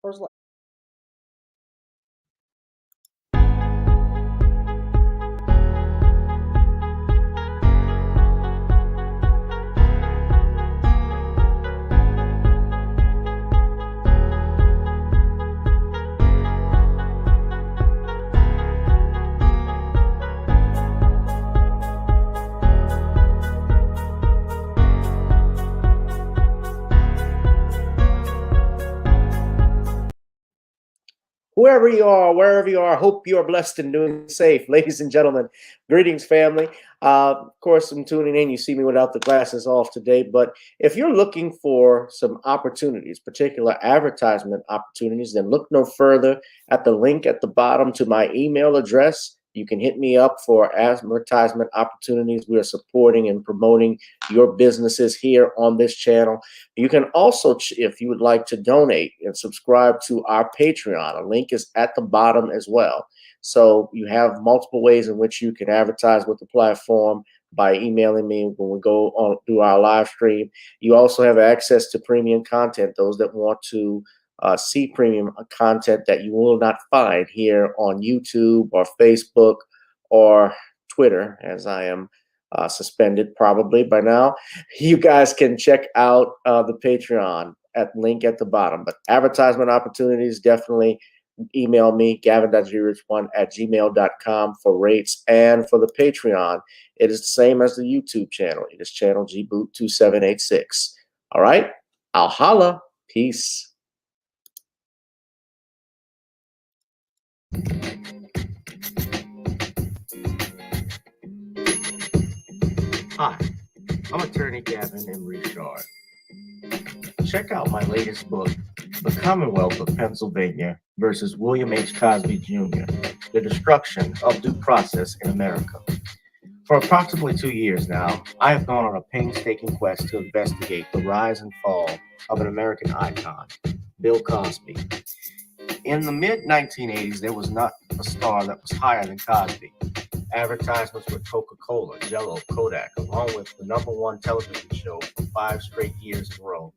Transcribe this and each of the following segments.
First Whoever you are, wherever you are, hope you are blessed and doing safe. Ladies and gentlemen, greetings, family. Of course, I'm tuning in. You see me without the glasses off today. But if you're looking for some opportunities, particular advertisement opportunities, then look no further at the link at the bottom to my email address. You can hit me up for advertisement opportunities. We are supporting and promoting your businesses here on this channel. You can also, if you would like to donate and subscribe to our Patreon, a link is at the bottom as well. So you have multiple ways in which you can advertise with the platform by emailing me when we go on do our live stream. You also have access to premium content, those that want to see premium content that you will not find here on YouTube or Facebook or Twitter, as I am suspended probably by now. You guys can check out the Patreon at link at the bottom. But advertisement opportunities, definitely email me, gavin.grich1@gmail.com for rates. And for the Patreon, it is the same as the YouTube channel. It is Channel Gboot2786. All right, I'll holla. Peace. Hi, I'm attorney Gavin M. Richard. Check out my latest book, The Commonwealth of Pennsylvania versus William H. Cosby Jr., The Destruction of Due Process in America. For approximately 2 years now, I have gone on a painstaking quest to investigate the rise and fall of an American icon, Bill Cosby. In the mid-1980s, there was not a star that was higher than Cosby. Advertisements with Coca-Cola, Jell-O, Kodak, along with the #1 television show for 5 straight years in a row.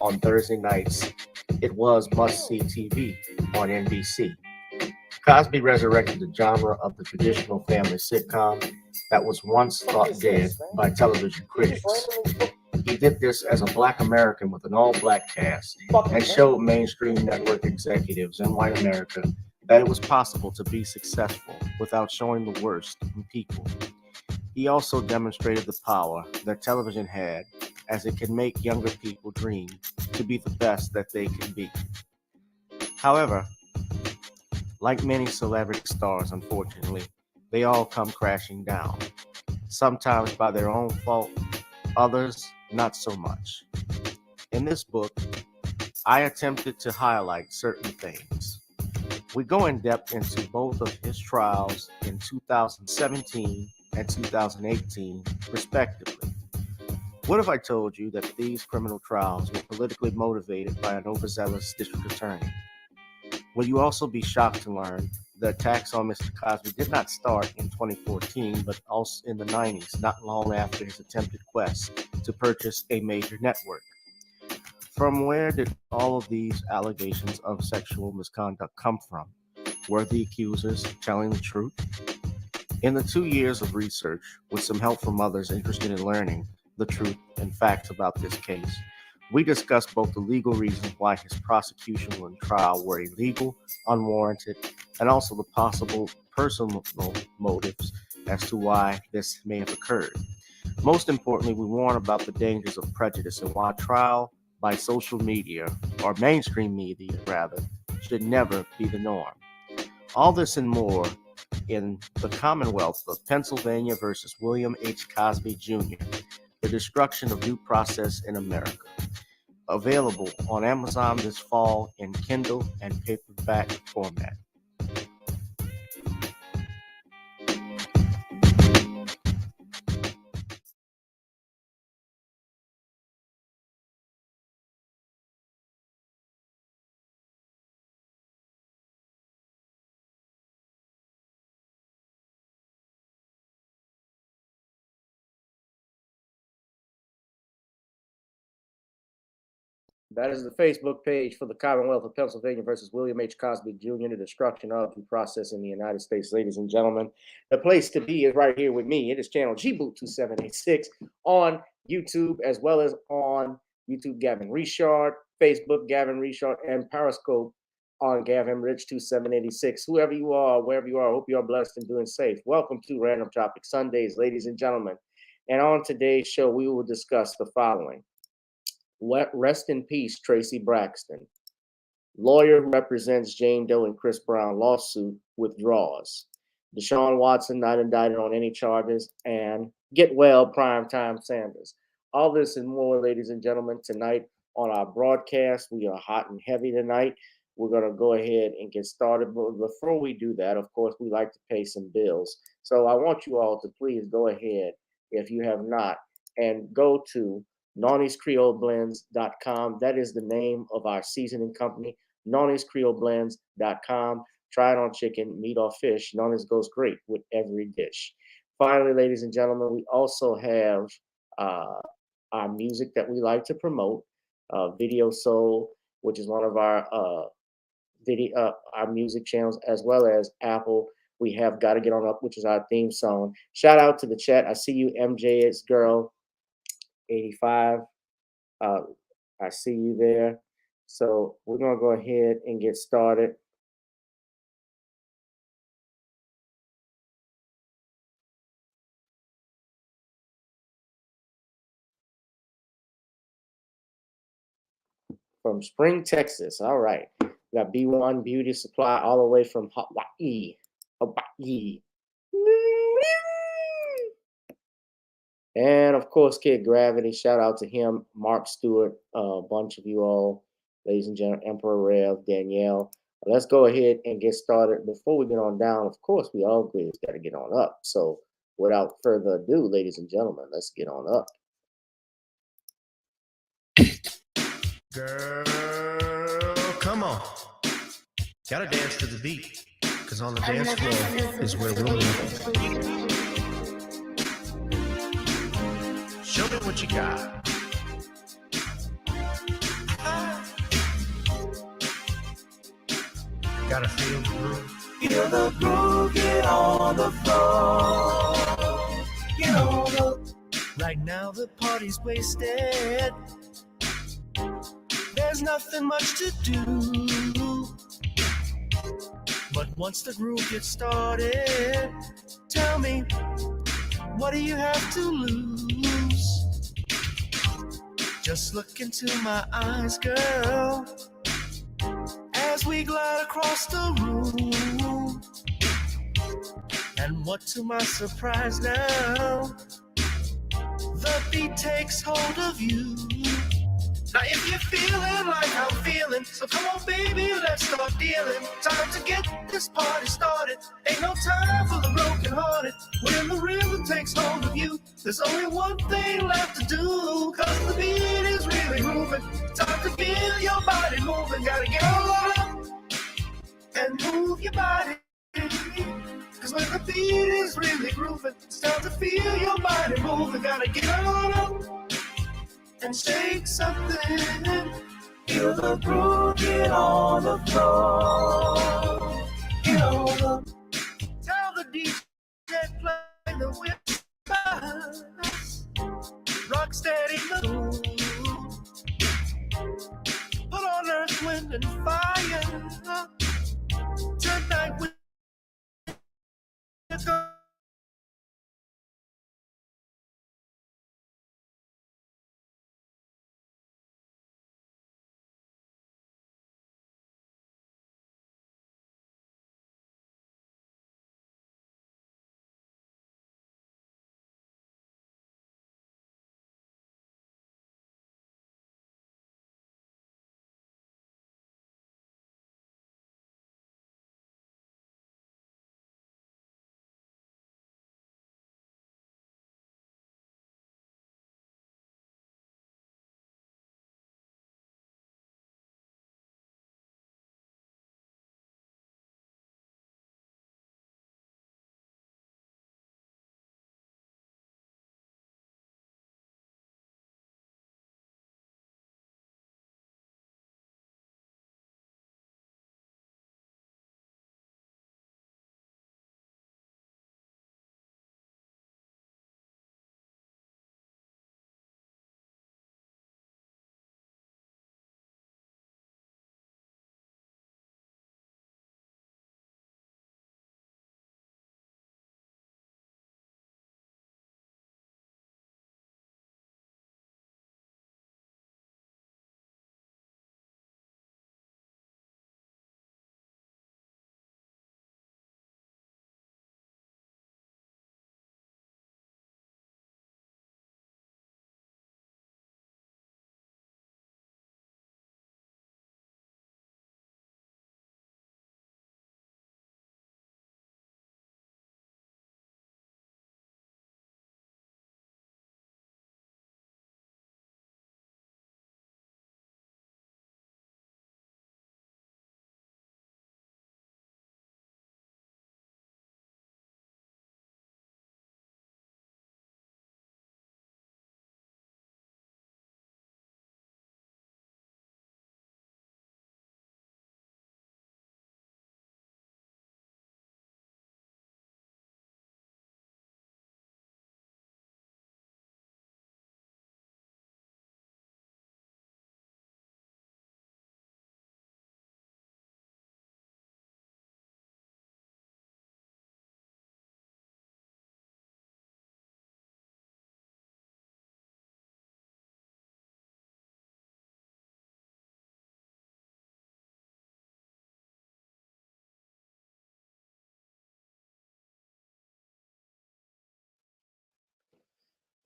On Thursday nights, it was must-see TV on NBC. Cosby resurrected the genre of the traditional family sitcom that was once thought dead by television critics. He did this as a Black American with an all-Black cast and showed mainstream network executives in white America that it was possible to be successful without showing the worst in people. He also demonstrated the power that television had, as it can make younger people dream to be the best that they can be. However, like many celebrity stars, unfortunately, they all come crashing down, sometimes by their own fault, others not so much. In this book, I attempted to highlight certain things. We go in depth into both of his trials in 2017 and 2018, respectively. What if I told you that these criminal trials were politically motivated by an overzealous district attorney? Will you also be shocked to learn the attacks on Mr. Cosby did not start in 2014, but also in the 90s, not long after his attempted quest to purchase a major network? From where did all of these allegations of sexual misconduct come from? Were the accusers telling the truth? In the 2 years of research, with some help from others interested in learning the truth and facts about this case, we discussed both the legal reasons why his prosecution and trial were illegal, unwarranted, and also the possible personal motives as to why this may have occurred. Most importantly, we warn about the dangers of prejudice and why trial by social media, or mainstream media rather, should never be the norm. All this and more in The Commonwealth of Pennsylvania versus William H. Cosby Jr., The Destruction of Due Process in America. Available on Amazon this fall in Kindle and paperback format. That is the Facebook page for the Commonwealth of Pennsylvania versus William H. Cosby Jr., the destruction of due process in the United States, ladies and gentlemen. The place to be is right here with me. It is Channel Gboot2786 on YouTube, as well as on YouTube, Gavin Richard, Facebook, Gavin Richard, and Periscope on GavinRich2786. Whoever you are, wherever you are, I hope you are blessed and doing safe. Welcome to Random Topic Sundays, ladies and gentlemen. And on today's show, we will discuss the following. Rest in peace, Traci Braxton. Lawyer who represents Jane Doe and Chris Brown lawsuit withdraws. DeShaun Watson not indicted on any charges, and get well, primetime Sanders. All this and more, ladies and gentlemen, tonight on our broadcast. We are hot and heavy tonight. We're going to go ahead and get started. But before we do that, of course, we like to pay some bills. So I want you all to please go ahead, if you have not, and go to Nawny'sCreoleBlends.com. That is the name of our seasoning company, Nawny'sCreoleBlends.com. Try it on chicken, meat, or fish. Nonny's goes great with every dish. Finally, ladies and gentlemen, we also have our music that we like to promote, Video Soul, which is one of our music channels, as well as Apple. We have Gotta Get On Up, which is our theme song. Shout out to the chat. I see you, MJ's girl 85. I see you there. So we're going to go ahead and get started. From Spring, Texas. All right. We got B1 Beauty Supply all the way from Hawaii. Hawaii. And of course, Kid Gravity. Shout out to him, Mark Stewart, a bunch of you all, ladies and gentlemen, Emperor Rev, Danielle. Let's go ahead and get started. Before we get on down, of course, we always got to get on up. So without further ado, ladies and gentlemen, let's get on up. Girl, come on. Gotta dance to the beat, because on the dance floor is where we'll meet. Show me what you got. Gotta feel the groove. Feel the groove, get on the floor. Get on the... Right now the party's wasted. There's nothing much to do. But once the groove gets started, tell me, what do you have to lose? Just look into my eyes, girl, as we glide across the room. And what to my surprise now, the beat takes hold of you. Now if you're feeling like I'm feeling, so come on baby, let's start dealing. Time to get this party started. Ain't no time for the broken hearted. When the rhythm takes hold of you, there's only one thing left to do. Cause the beat is really moving. Time to feel your body moving. Gotta get on up and move your body. Cause when the beat is really grooving, it's time to feel your body moving. Gotta get on up and shake something. Feel the groove, get on the floor. Get on the... Tell the DJ play the whispers. Rock steady the groove. Put on earth, wind, and fire. Tonight we're going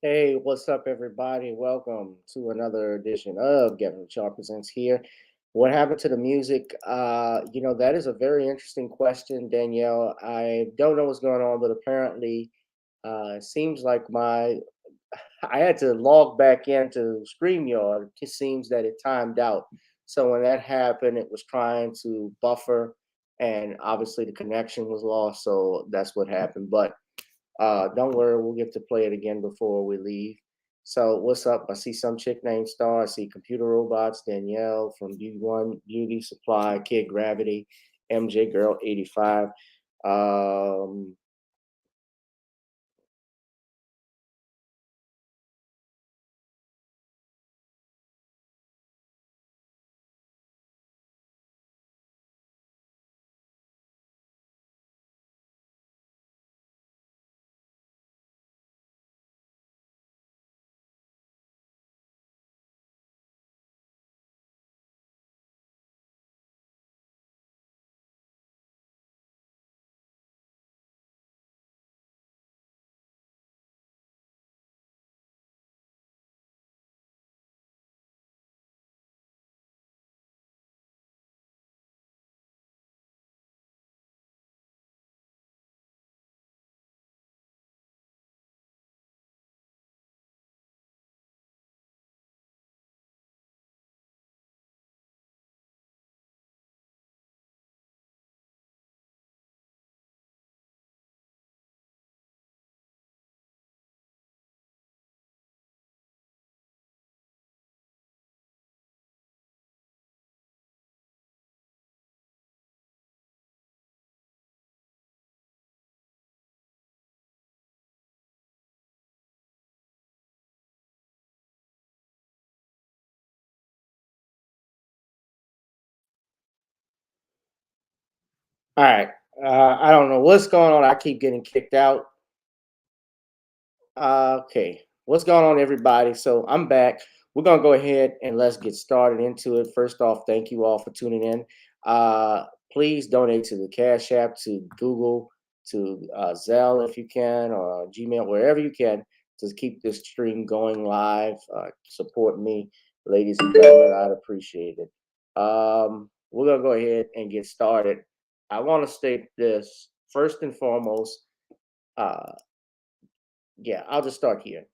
Hey, what's up, everybody? Welcome to another edition of Gavin Richard Presents here. What happened to the music? That is a very interesting question, Danielle. I don't know what's going on, but apparently, it seems like I had to log back into StreamYard. It seems that it timed out. So when that happened, it was trying to buffer, and obviously the connection was lost. So that's what happened. But don't worry, we'll get to play it again before we leave. So what's up? I see some chick named Star. I see Computer Robots, Danielle from B1 Beauty Supply, Kid Gravity, MJ Girl 85. Um, all right. I don't know what's going on. I keep getting kicked out. Okay, what's going on, everybody? So I'm back. We're gonna go ahead and let's get started into it. First off, thank you all for tuning in. Uh, please donate to the Cash App, to Google, to Zelle if you can, or Gmail, wherever you can, to keep this stream going live. Support me, ladies and gentlemen. I'd appreciate it. We're gonna go ahead and get started. I want to state this first and foremost. Uh, yeah, I'll just start here.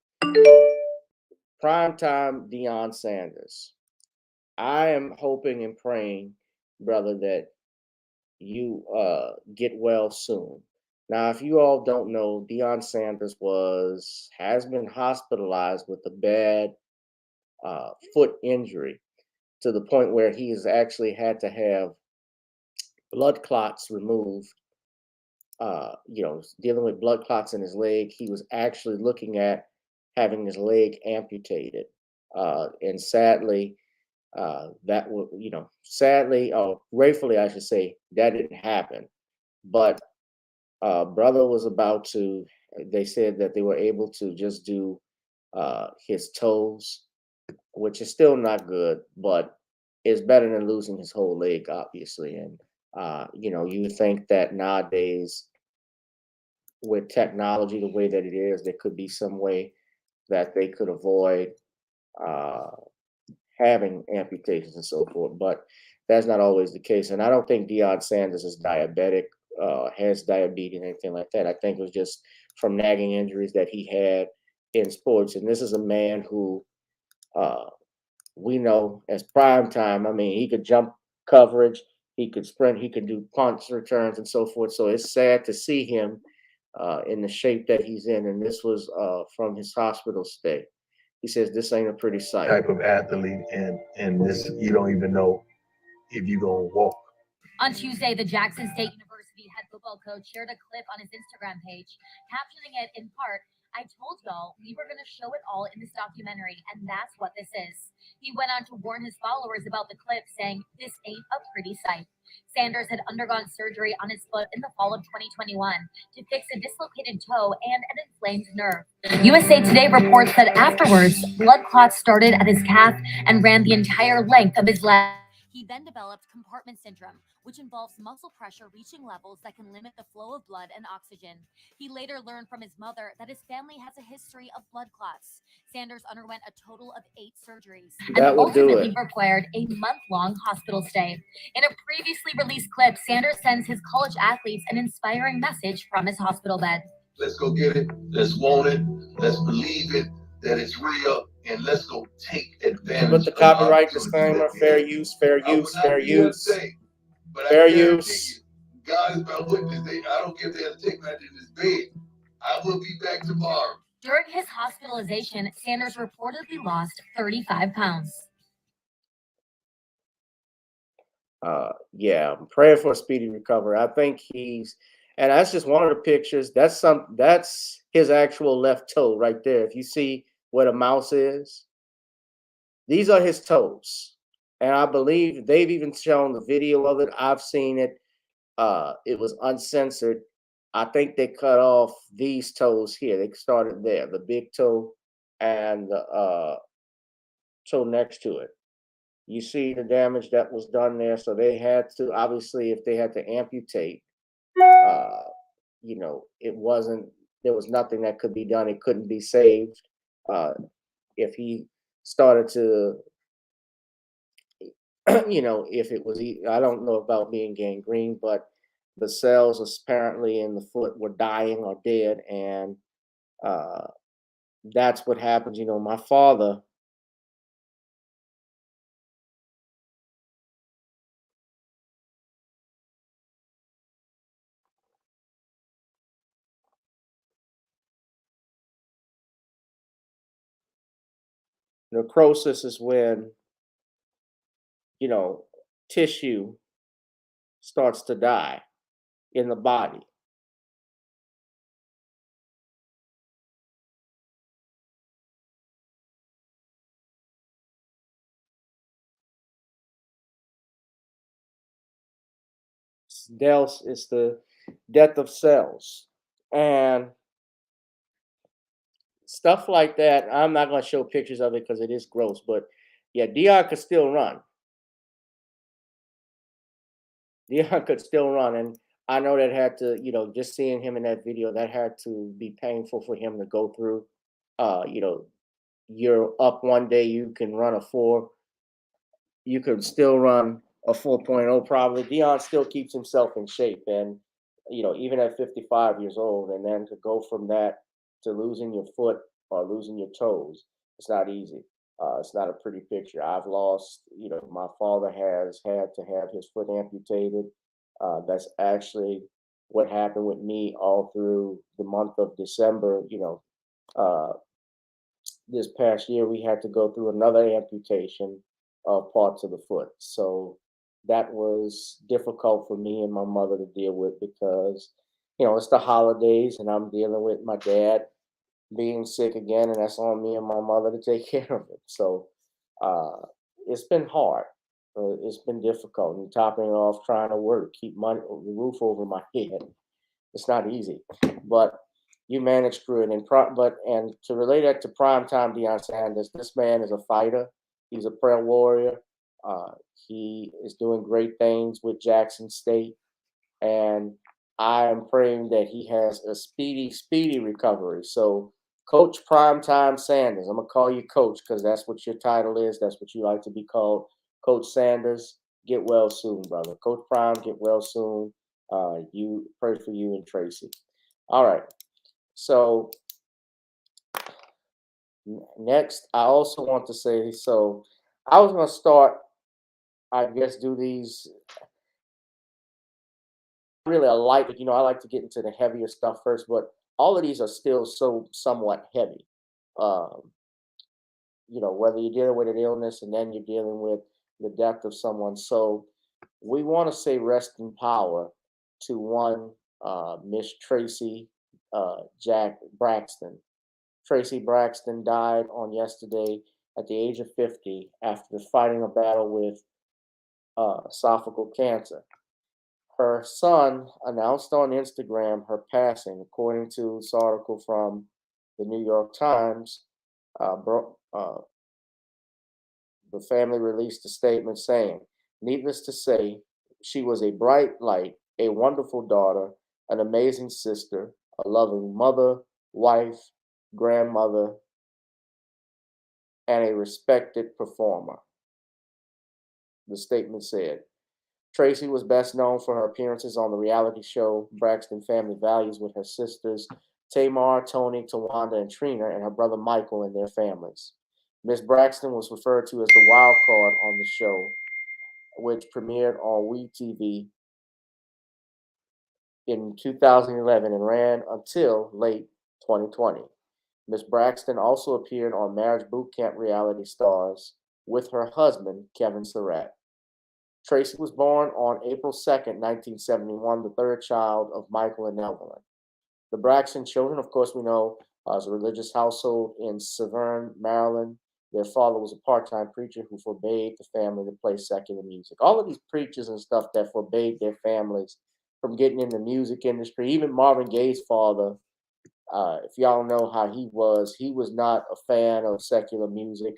Primetime Deion Sanders. I am hoping and praying, brother, that you get well soon. Now, if you all don't know, Deion Sanders has been hospitalized with a bad foot injury to the point where he has actually had to have blood clots removed. Dealing with blood clots in his leg. He was actually looking at having his leg amputated. And sadly, sadly, or gratefully, I should say, that didn't happen. But brother was about to, they said that they were able to just do his toes, which is still not good, but it's better than losing his whole leg, obviously. And, you would think that nowadays, with technology the way that it is, there could be some way that they could avoid uh, having amputations and so forth, but that's not always the case. And I don't think Deion Sanders is diabetic, has diabetes, anything like that. I think it was just from nagging injuries that he had in sports. And this is a man who uh, we know as prime time. I mean, he could jump coverage, he could sprint, he could do punts, returns, and so forth. So it's sad to see him in the shape that he's in. And this was from his hospital stay. He says this ain't a pretty sight. Type of athlete, and this you don't even know if you're gonna walk. On Tuesday, the Jackson State University head football coach shared a clip on his Instagram page, captioning it in part, "I told y'all we were going to show it all in this documentary, and that's what this is." He went on to warn his followers about the clip, saying, "This ain't a pretty sight." Sanders had undergone surgery on his foot in the fall of 2021 to fix a dislocated toe and an inflamed nerve. USA Today reports that afterwards, blood clots started at his calf and ran the entire length of his leg. He then developed compartment syndrome, which involves muscle pressure reaching levels that can limit the flow of blood and oxygen. He later learned from his mother that his family has a history of blood clots. Sanders underwent a total of 8 surgeries That and would do ultimately it. required a month-long hospital stay. In a previously released clip, Sanders sends his college athletes an inspiring message from his hospital bed. Let's go get it. Let's want it. Let's believe it, that it's real, and let's go take advantage. Put the copyright disclaimer, fair use, fair use, fair use. Fair use. God is my witness. I don't care if they have to take me out in this bed. I will be back tomorrow. During his hospitalization, Sanders reportedly lost 35 pounds. Yeah, I'm praying for a speedy recovery. I think and that's just one of the pictures. That's his actual left toe right there. If you see where the mouse is, these are his toes. And I believe they've even shown the video of it. I've seen it. It was uncensored. I think they cut off these toes here. They started there, the big toe and the toe next to it. You see the damage that was done there. So they had to, obviously, if they had to amputate, there was nothing that could be done. It couldn't be saved. If he started to, if it was, I don't know about being gangrene, but the cells apparently in the foot were dying or dead. And that's what happens. My father, necrosis is when, tissue starts to die in the body. It's the death of cells. And stuff like that. I'm not going to show pictures of it because it is gross. But yeah, Deion could still run. Deion could still run. And I know that had to, just seeing him in that video, that had to be painful for him to go through. You're up one day, you can run a 4. You could still run a 4.0 probably. Deion still keeps himself in shape. And, even at 55 years old, and then to go from that to losing your foot or losing your toes, it's not easy. It's not a pretty picture. I've lost, my father has had to have his foot amputated. That's actually what happened with me all through the month of December. This past year, we had to go through another amputation of parts of the foot. So that was difficult for me and my mother to deal with because, it's the holidays and I'm dealing with my dad being sick again, and that's on me and my mother to take care of it. So it's been hard. It's been difficult. And topping it off, trying to work, keep money, the roof over my head. It's not easy, but you manage through it. And to relate that to primetime Deion Sanders, this man is a fighter. He's a prayer warrior. He is doing great things with Jackson State, and I am praying that he has a speedy recovery. So, Coach Primetime Sanders, I'm gonna call you Coach because that's what your title is. That's what you like to be called, Coach Sanders. Get well soon, brother. Coach Prime, get well soon. You pray for you and Traci. All right. So next, I also want to say, so I was gonna start, I guess, do these. Really, I like to get into the heavier stuff first, but all of these are still somewhat heavy. Whether you're dealing with an illness and then you're dealing with the death of someone. So we want to say rest in power to one Miss Traci Braxton. Traci Braxton died on yesterday at the age of 50 after fighting a battle with esophageal cancer. Her son announced on Instagram her passing, according to this article from the New York Times. The family released a statement saying, Needless to say, she was a bright light, a wonderful daughter, an amazing sister, a loving mother, wife, grandmother, and a respected performer. The statement said. Traci was best known for her appearances on the reality show Braxton Family Values with her sisters Tamar, Tony, Tawanda, and Trina, and her brother Michael and their families. Miss Braxton was referred to as the wild card on the show, which premiered on WeTV in 2011 and ran until late 2020. Miss Braxton also appeared on Marriage Boot Camp Reality Stars with her husband, Kevin Surratt. Traci was born on April 2nd, 1971, the third child of Michael and Evelyn. The Braxton children, of course, we know, was a religious household in Severn, Maryland. Their father was a part-time preacher who forbade the family to play secular music. All of these preachers and stuff that forbade their families from getting in the music industry. Even Marvin Gaye's father, if y'all know how he was not a fan of secular music.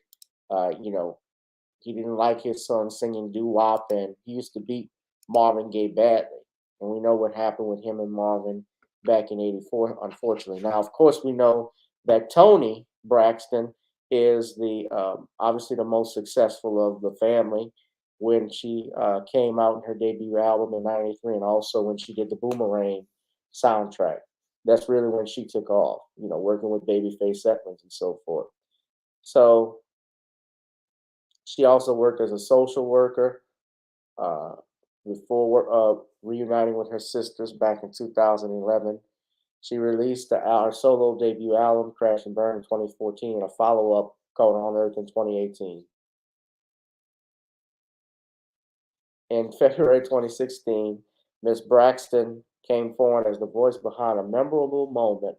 He didn't like his son singing doo-wop, and he used to beat Marvin Gaye badly. And we know what happened with him and Marvin back in '84, unfortunately. Now, of course, we know that Toni Braxton is obviously the most successful of the family when she came out in her debut album in '93, and also when she did the Boomerang soundtrack. That's really when she took off, working with Babyface Edmonds and so forth. So she also worked as a social worker before reuniting with her sisters back in 2011. She released her solo debut album, Crash and Burn, in 2014, and a follow-up called On Earth in 2018. In February 2016, Miss Braxton came forward as the voice behind a memorable moment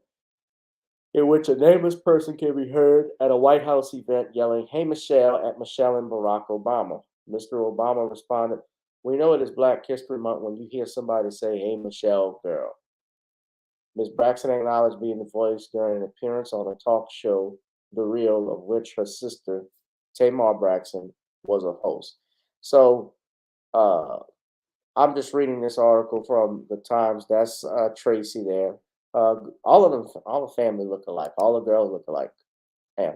in which a nameless person can be heard at a White House event yelling, "Hey, Michelle," at Michelle and Barack Obama. Mr. Obama responded, "We know it is Black History Month when you hear somebody say, 'Hey, Michelle, girl.'" Ms. Braxton acknowledged being the voice during an appearance on a talk show, The Real, of which her sister, Tamar Braxton, was a host. So I'm just reading this article from the Times. That's Traci there. All of them, all the family look alike. All the girls look alike. Yeah.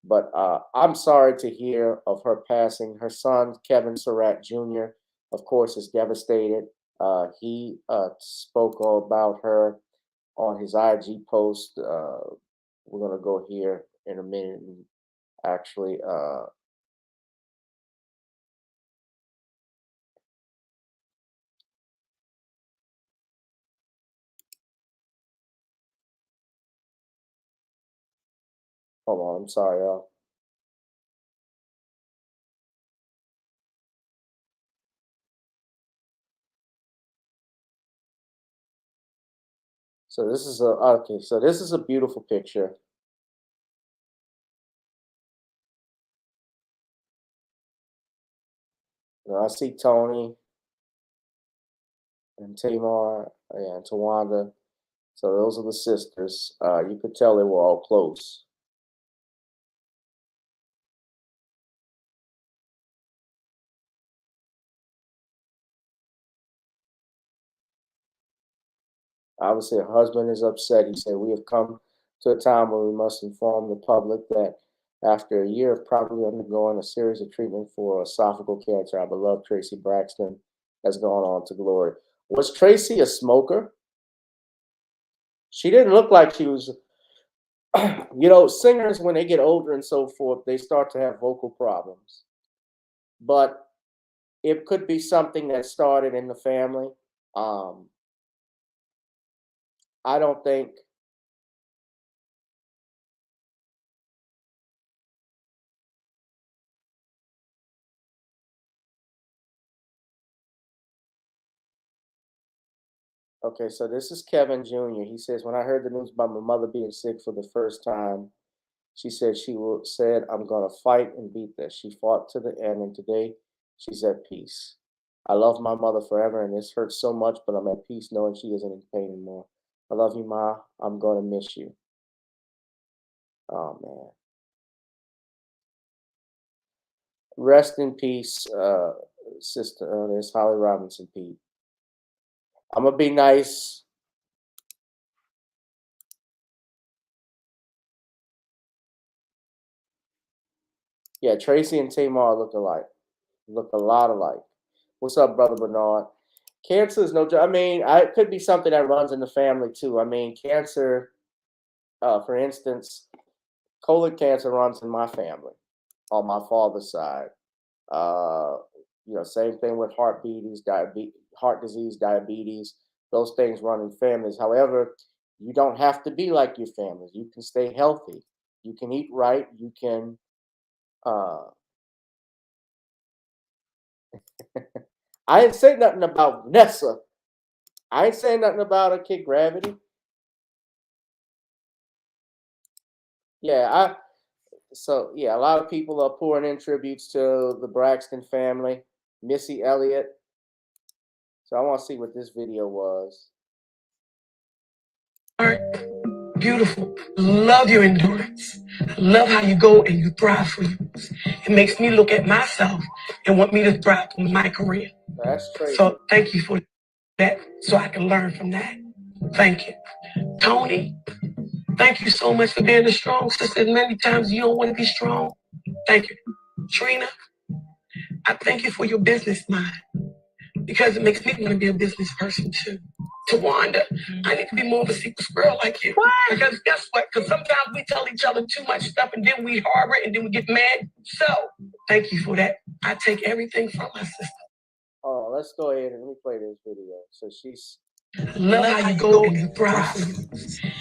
But I'm sorry to hear of her passing. Her son, Kevin Surratt Jr., of course, is devastated. He spoke about her on his IG post. We're going to go here in a minute and actually hold on. I'm sorry, y'all. So this is So this is a beautiful picture. I see Tony and Tamar and Tawanda. So those are the sisters. You could tell they were all close. Obviously, her husband is upset. He said, "We have come to a time where we must inform the public that after a year of probably undergoing a series of treatment for esophageal cancer, our beloved Traci Braxton has gone on to glory." Was Traci a smoker? She didn't look like she was. Singers, when they get older and so forth, they start to have vocal problems. But it could be something that started in the family. I don't think. Okay, so this is Kevin Jr. He says, "When I heard the news about my mother being sick for the first time, she said said, 'I'm gonna fight and beat this.' She fought to the end, and today she's at peace. I love my mother forever, and this hurts so much, but I'm at peace knowing she isn't in pain anymore. I love you, Ma. I'm gonna miss you." Oh man. Rest in peace, sister. There's Holly Robinson, Pete. I'm gonna be nice. Yeah, Traci and Tamar look alike. Look a lot alike. What's up, brother Bernard? Cancer is no joke. I mean, it could be something that runs in the family too. I mean, cancer, for instance, colon cancer runs in my family on my father's side. Same thing with heart disease, diabetes. Those things run in families. However, you don't have to be like your families. You can stay healthy. You can eat right. You can. I ain't say nothing about Vanessa. I ain't saying nothing about her kid Gravity. Yeah, a lot of people are pouring in tributes to the Braxton family, Missy Elliott. So I want to see what this video was. Beautiful. Love your endurance. Love how you go and you thrive for you. It makes me look at myself and want me to thrive in my career. That's crazy. So thank you for that, so I can learn from that. Thank you. Tony, thank you so much for being a strong sister. Many times you don't want to be strong. Thank you. Trina, I thank you for your business mind, because it makes me want to be a business person too. Tawanda, I need to be more of a secret squirrel like you. What? Because guess what? Because sometimes we tell each other too much stuff and then we harbor it and then we get mad. So, thank you for that. I take everything from my sister. Oh, let's go ahead and replay this video. So she's... Love how you go and you thrive for you.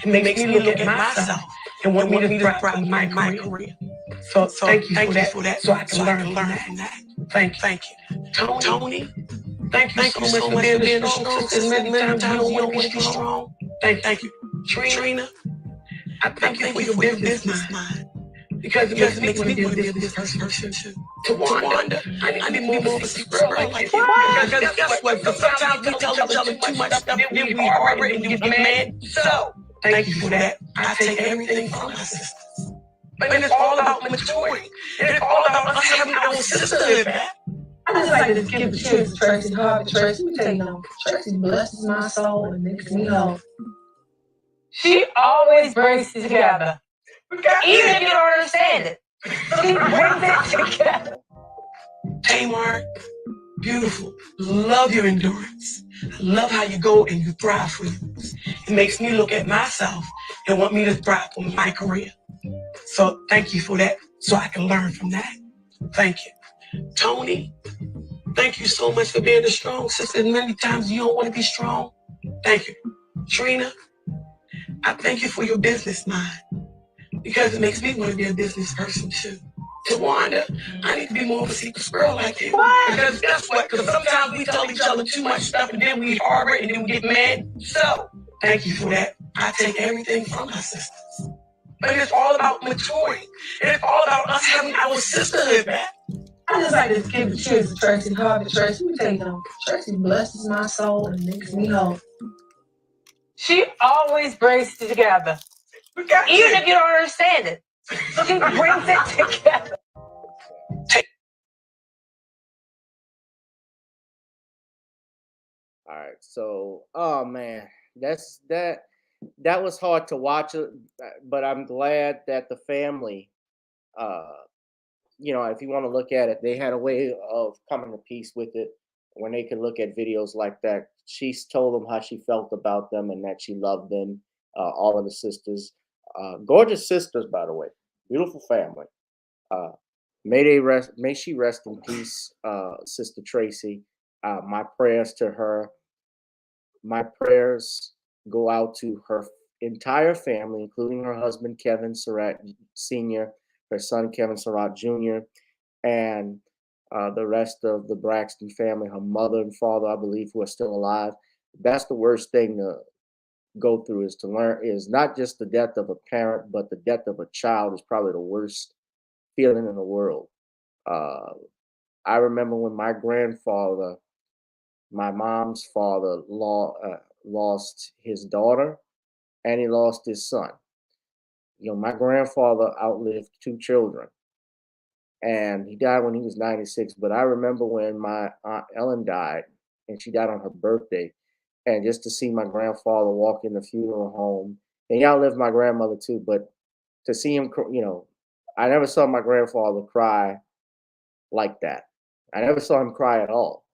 It makes me look at myself and want me to thrive in my career. So thank you for that, so I can learn from that. Thank you. Tony, thank you so much for being a strong sister. Many times you don't want to be strong. Thank you. Trina, I thank you for your business mind, because it makes me want to be a business person too. Tawanda, I need to be more of a secret girl like you. Because guess what? Because sometimes we tell each other too much stuff and then we harbor it and we get mad. So, thank you for that. I take everything from my sisters. And it's all about maturity. And it's all about us having our sisterhood back. I just like to give the cheers to Traci Harvey. Traci, we take no. Traci blesses my soul and makes me whole. She always brings it together. Even if you don't understand it, she brings it together. Tamar, beautiful. Love your endurance. Love how you go and you thrive for you. It makes me look at myself and want me to thrive in my career. So thank you for that, so I can learn from that. Thank you. Tony, thank you so much for being a strong sister. Many times you don't want to be strong. Thank you. Trina, I thank you for your business mind, because it makes me want to be a business person too. Tawanda, I need to be more of a secret squirrel like you. What? Because guess what? Because sometimes we tell each other too much stuff and then we harbor it and then we get mad. So, thank you for that. I take everything from my sisters. But it's all about maturity. And it's all about us having our sisterhood back. I just like to give the cheers to Traci Harvey. Traci, we take no. Traci blesses my soul and makes me whole. She always brings it together. Even if you don't understand it, she brings it together. All right, so oh man, that was hard to watch, but I'm glad that the family, if you want to look at it, they had a way of coming to peace with it when they could look at videos like that. She's told them how she felt about them and that she loved them, all of the sisters, gorgeous sisters, by the way, beautiful family. May she rest in peace, Sister Traci. My prayers to her. My prayers go out to her entire family, including her husband, Kevin Surratt Sr., her son, Kevin Surratt Jr., and the rest of the Braxton family, her mother and father, I believe, who are still alive. That's the worst thing to go through, is not just the death of a parent, but the death of a child is probably the worst feeling in the world. I remember when my grandfather, my mom's father, lost his daughter and he lost his son. My grandfather outlived 2 children. and he died when he was 96. But I remember when my Aunt Ellen died, and she died on her birthday, and just to see my grandfather walk in the funeral home, and he outlived my grandmother too, but to see him, I never saw my grandfather cry like that. I never saw him cry at all.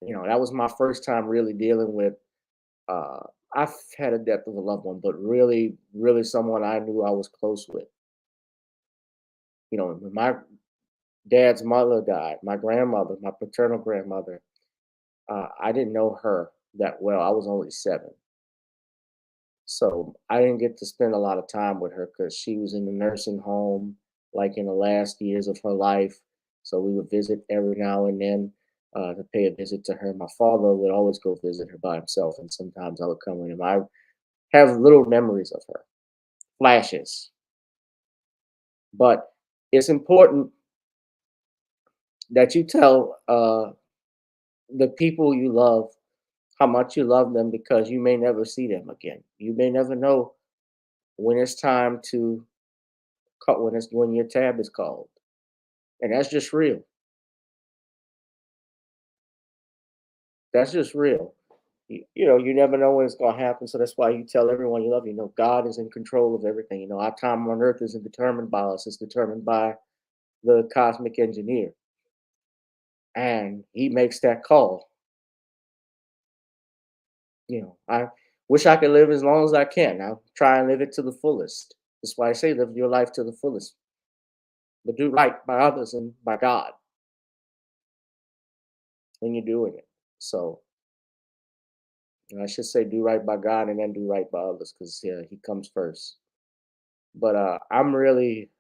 That was my first time really dealing with. Uh, I've had a death of a loved one, but really, really someone I knew I was close with. When my dad's mother died, my grandmother, my paternal grandmother, I didn't know her that well. I was only 7. So I didn't get to spend a lot of time with her because she was in the nursing home, like in the last years of her life. So we would visit every now and then to pay a visit to her. My father would always go visit her by himself, and sometimes I would come with him. I have little memories of her, flashes. But it's important that you tell the people you love how much you love them, because you may never see them again. You may never know when it's time to cut, when your tab is called, and that's just real. That's just real. You never know when it's gonna happen, so that's why you tell everyone you love. God is in control of everything. Our time on earth isn't determined by us; it's determined by the cosmic engineer, and he makes that call. I wish I could live as long as I can. I'll try and live it to the fullest. That's why I say live your life to the fullest, but do right by others and by God when you're doing it. So I should say do right by God and then do right by others, because he comes first. But I'm really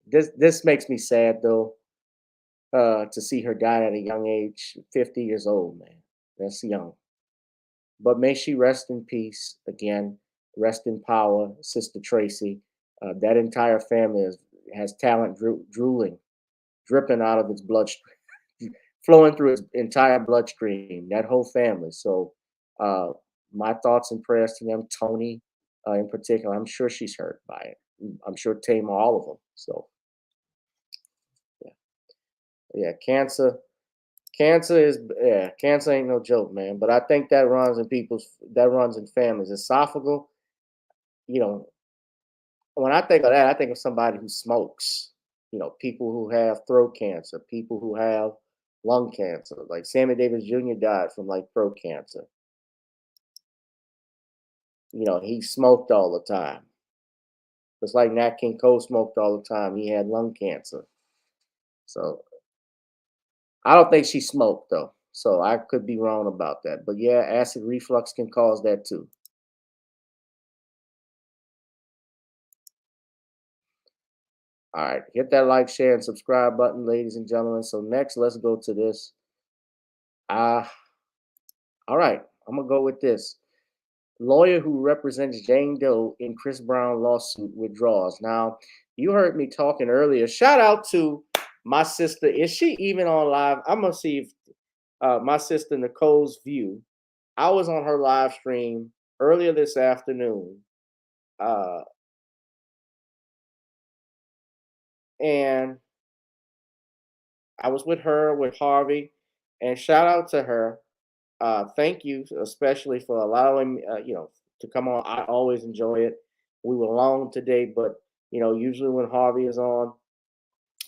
this makes me sad though, to see her die at a young age, 50 years old, man. That's young. But may she rest in peace again, rest in power, Sister Traci. That entire family has talent dripping out of its bloodstream, flowing through its entire bloodstream. That whole family. So, my thoughts and prayers to them. Tony, in particular, I'm sure she's hurt by it. I'm sure Tamar, all of them. So, yeah, cancer ain't no joke, man. But I think that runs in families. Esophageal, you know, when I think of that, I think of somebody who smokes. People who have throat cancer, people who have lung cancer. Like Sammy Davis Jr. died from like throat cancer. He smoked all the time. Just like Nat King Cole smoked all the time. He had lung cancer. So I don't think she smoked though. So I could be wrong about that. But yeah, acid reflux can cause that too. All right, hit that like, share, and subscribe button, ladies and gentlemen. So next, let's go to this. All right, I'm gonna go with this. Lawyer who represents Jane Doe in Chris Brown lawsuit withdraws. Now, you heard me talking earlier. Shout out to my sister. Is she even on live? I'm gonna see if my sister Nicole's View. I was on her live stream earlier this afternoon. And I was with her, with Harvey, and shout out to her. Thank you, especially for allowing me, to come on. I always enjoy it. We were long today, but usually when Harvey is on,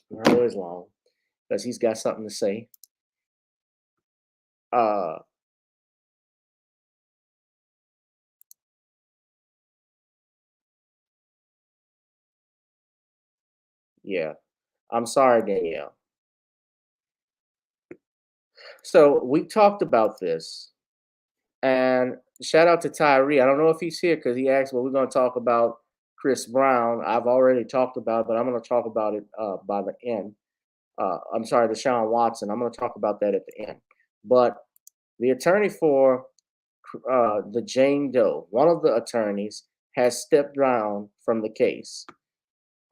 we're always long because he's got something to say. Yeah, I'm sorry, Danielle. So we talked about this, and shout out to Tyree. I don't know if he's here because he asked, well, we're going to talk about Chris Brown. I've already talked about it, but I'm going to talk about it by the end. I'm sorry, DeShaun Watson. I'm going to talk about that at the end. But the attorney for the Jane Doe, one of the attorneys, has stepped down from the case.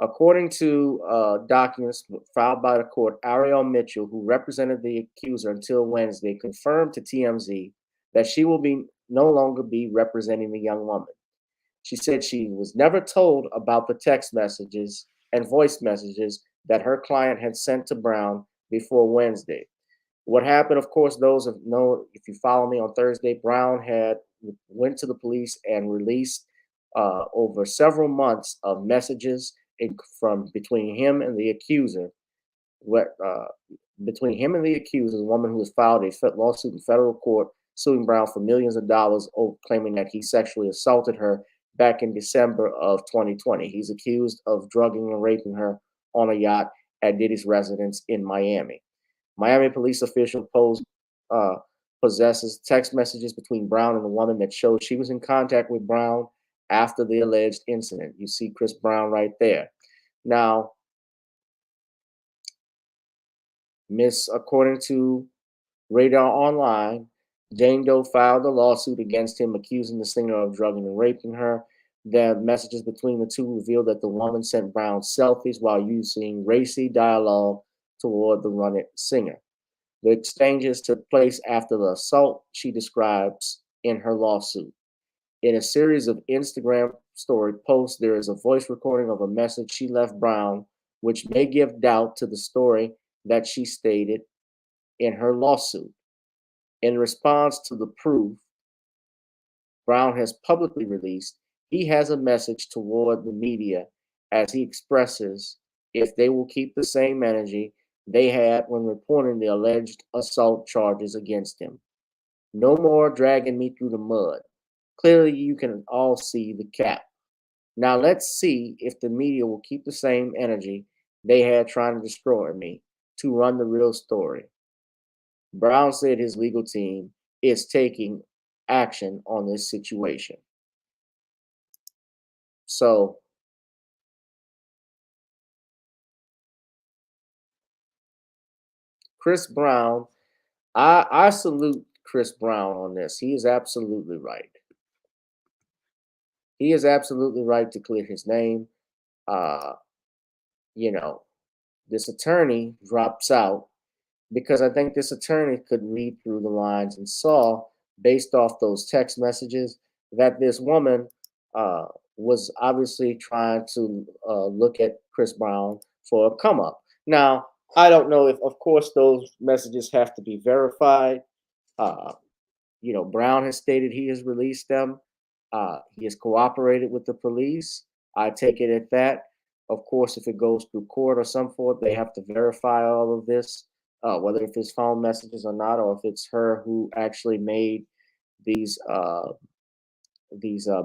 According to documents filed by the court, Ariel Mitchell, who represented the accuser until Wednesday, confirmed to TMZ that she will no longer be representing the young woman. She said she was never told about the text messages and voice messages that her client had sent to Brown before Wednesday. What happened, of course, those of know, if you follow me on Thursday, Brown had went to the police and released over several months of messages from between him and the accuser. Between him and the accuser, the woman who has filed a lawsuit in federal court suing Brown for millions of dollars, claiming that he sexually assaulted her back in December of 2020. He's accused of drugging and raping her on a yacht at Diddy's residence in Miami. Miami police official possesses text messages between Brown and the woman that shows she was in contact with Brown after the alleged incident. You see Chris Brown right there. Now, according to Radar Online, Jane Doe filed a lawsuit against him, accusing the singer of drugging and raping her. The messages between the two revealed that the woman sent Brown selfies while using racy dialogue toward the running singer. The exchanges took place after the assault, she describes in her lawsuit. In a series of Instagram story posts, there is a voice recording of a message she left Brown, which may give doubt to the story that she stated in her lawsuit. In response to the proof Brown has publicly released, he has a message toward the media as he expresses if they will keep the same energy they had when reporting the alleged assault charges against him. No more dragging me through the mud. Clearly, you can all see the cap. Now let's see if the media will keep the same energy they had trying to destroy me to run the real story. Brown said his legal team is taking action on this situation. So, Chris Brown, I salute Chris Brown on this. He is absolutely right. He is absolutely right to clear his name. This attorney drops out because I think this attorney could read through the lines and saw, based off those text messages, that this woman was obviously trying to look at Chris Brown for a come up. Now, I don't know if, of course, those messages have to be verified. Brown has stated he has released them. He has cooperated with the police. I take it at that. Of course, if it goes through court or some forth, they have to verify all of this, whether if it's phone messages or not, or if it's her who actually made these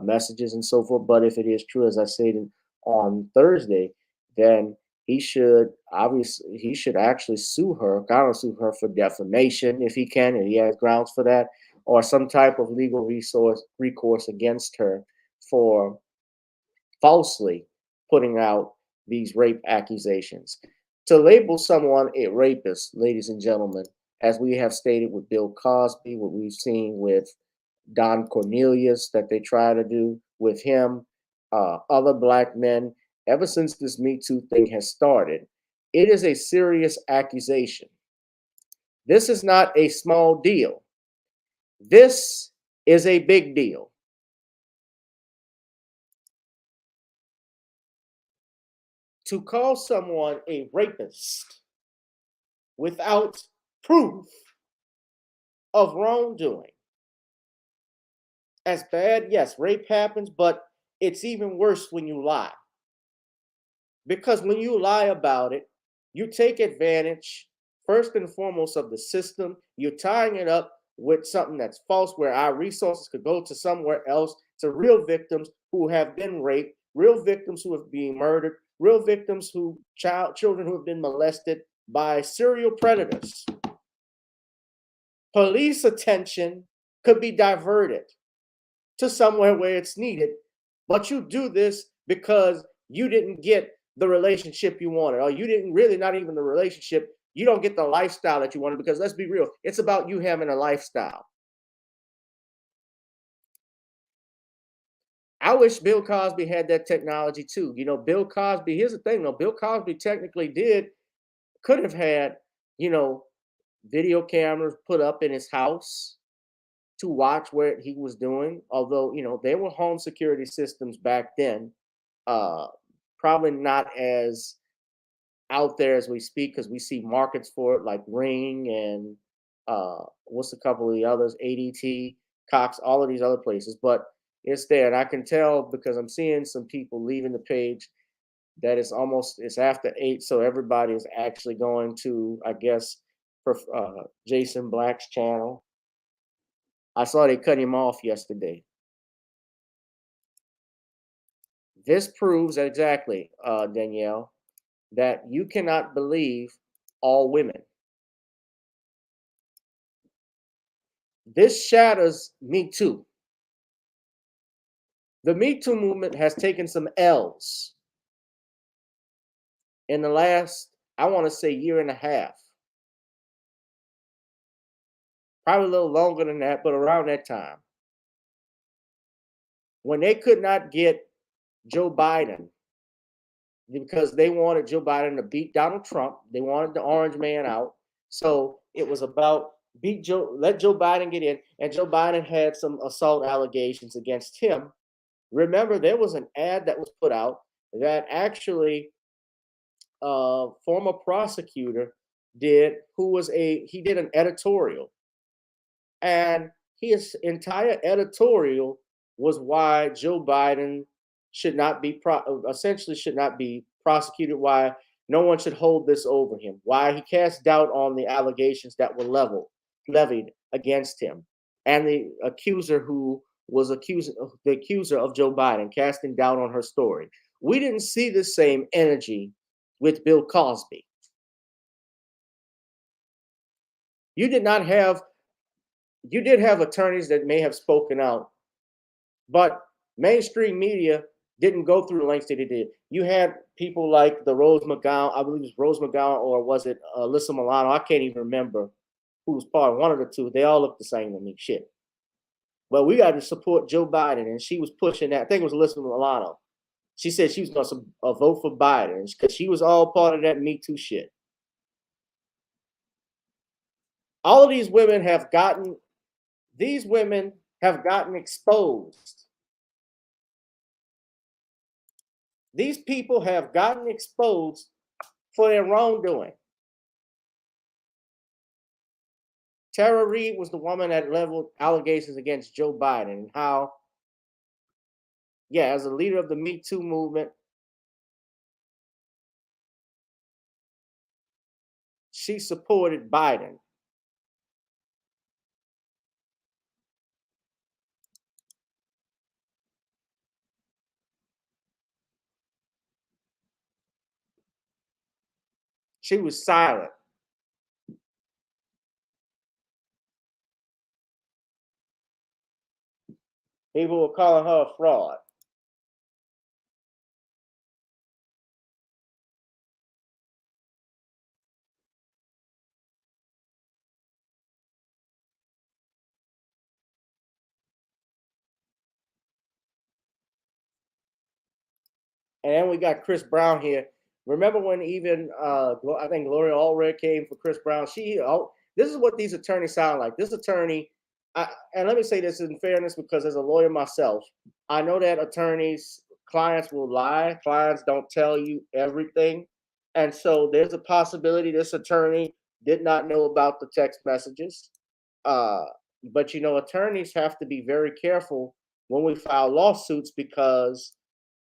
messages and so forth. But if it is true, as I said on Thursday, then he should actually sue her, sue her for defamation if he can, and he has grounds for that, or some type of legal recourse against her for falsely putting out these rape accusations. To label someone a rapist, ladies and gentlemen, as we have stated with Bill Cosby, what we've seen with Don Cornelius that they try to do with him, other black men, ever since this Me Too thing has started, it is a serious accusation. This is not a small deal. This is a big deal. To call someone a rapist without proof of wrongdoing. As bad, yes, rape happens, but it's even worse when you lie. Because when you lie about it, you take advantage, first and foremost, of the system. You're tying it up with something that's false, where our resources could go to somewhere else, to real victims who have been raped, real victims who have been murdered, real victims children who have been molested by serial predators. Police attention could be diverted to somewhere where it's needed, but you do this because you didn't get the relationship you wanted, or you didn't really, not even the relationship, you don't get the lifestyle that you wanted, because let's be real, it's about you having a lifestyle. I wish Bill Cosby had that technology too. Bill Cosby, here's the thing though, Bill Cosby technically could have had, video cameras put up in his house to watch what he was doing. Although, there were home security systems back then, probably not as out there as we speak because we see markets for it like Ring and what's a couple of the others, ADT, Cox, all of these other places. But it's there, and I can tell because I'm seeing some people leaving the page that it's after 8, so everybody is actually going to, I guess, Jason Black's channel. I saw they cut him off yesterday. This proves exactly, Danielle, that you cannot believe all women. This shatters Me Too. The Me Too movement has taken some L's in the last, I want to say, year and a half. Probably a little longer than that, but around that time. When they could not get Joe Biden because they wanted Joe Biden to beat Donald Trump. They wanted the orange man out. So it was about let Joe Biden get in, and Joe Biden had some assault allegations against him. Remember, there was an ad that was put out that actually a former prosecutor did an editorial, and his entire editorial was why Joe Biden should not be prosecuted, why no one should hold this over him, why he cast doubt on the allegations that were levied against him, and the accuser who was the accuser of Joe Biden, casting doubt on her story. We didn't see the same energy with Bill Cosby. You did have attorneys that may have spoken out, but mainstream media didn't go through the lengths that it did. You had people like the Rose McGowan, I believe it was Rose McGowan, or was it Alyssa Milano? I can't even remember who was part of one of the two. They all look the same to me. Shit. But we got to support Joe Biden, and she was pushing that. I think it was Alyssa Milano. She said she was going to vote for Biden because she was all part of that Me Too shit. All of these women have gotten exposed. These people have gotten exposed for their wrongdoing. Tara Reid was the woman that leveled allegations against Joe Biden, and how, as a leader of the Me Too movement, she supported Biden. She was silent. People were calling her a fraud. And then we got Chris Brown here. Remember when even I think Gloria Allred came for Chris Brown? This is what these attorneys sound like. This attorney, and let me say this in fairness, because as a lawyer myself, I know that clients will lie. Clients don't tell you everything. And so there's a possibility this attorney did not know about the text messages. But attorneys have to be very careful when we file lawsuits,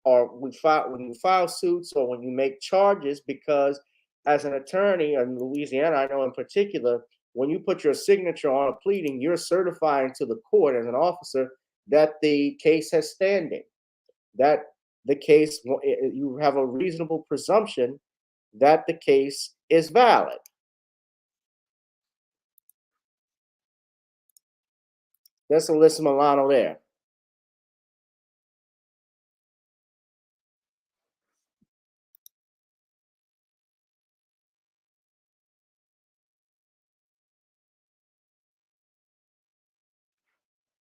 when you file suits or when you make charges, because as an attorney in Louisiana, I know in particular, when you put your signature on a pleading, you're certifying to the court as an officer that the case has standing, that the case, you have a reasonable presumption that the case is valid. That's Alyssa Milano there.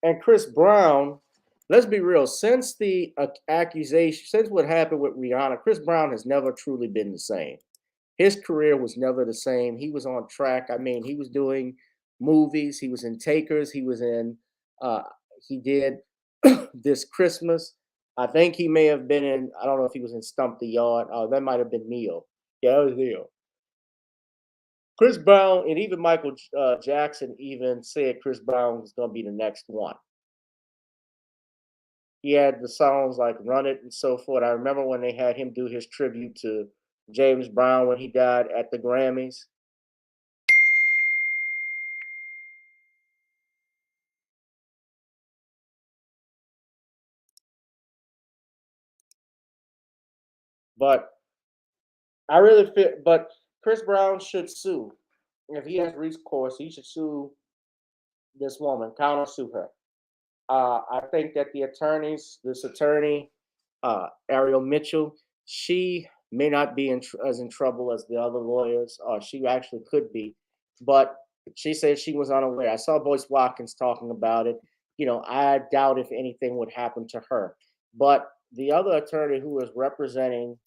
And Chris Brown, let's be real, since the accusation, since what happened with Rihanna, Chris Brown has never truly been the same. His career was never the same. He was on track. I mean, he was doing movies. He was in Takers. He was in, he did This Christmas. I think he may have been in, I don't know if he was in Stump the Yard. That might have been Neo. Yeah, that was Leo. Chris Brown and even Michael Jackson even said Chris Brown was going to be the next one. He had the songs like Run It and so forth. I remember when they had him do his tribute to James Brown when he died at the Grammys. But I really feel, but Chris Brown should sue. If he has recourse, he should sue this woman, counter sue her. I think that this attorney, Ariel Mitchell, she may not be as in trouble as the other lawyers, or she actually could be, but she said she was unaware. I saw Boyce Watkins talking about it. I doubt if anything would happen to her. But the other attorney who is representing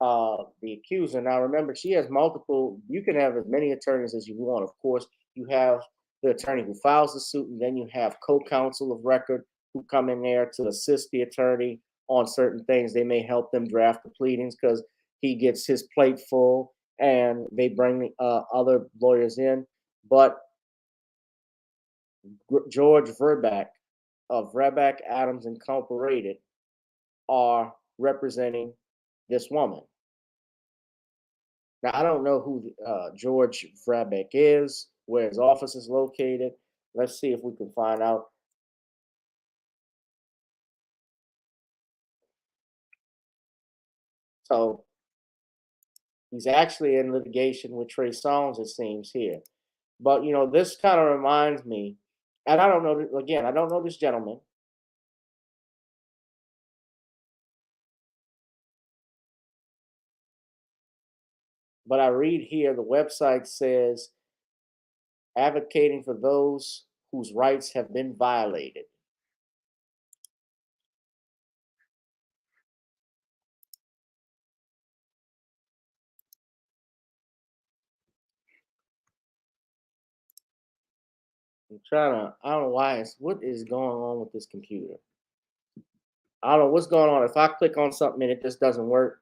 the accuser, now remember, she has multiple, you can have as many attorneys as you want. Of course, you have the attorney who files the suit, and then you have co-counsel of record who come in there to assist the attorney on certain things. They may help them draft the pleadings because he gets his plate full, and they bring other lawyers in. But George Verback of Verback Adams Incorporated are representing this woman. Now, I don't know who George Verback is, where his office is located. Let's see if we can find out. So he's actually in litigation with Trey Songz, it seems here. But this kind of reminds me, and I don't know. Again, I don't know this gentleman. But I read here the website says advocating for those whose rights have been violated. I don't know why what is going on with this computer? I don't know what's going on. If I click on something and it just doesn't work.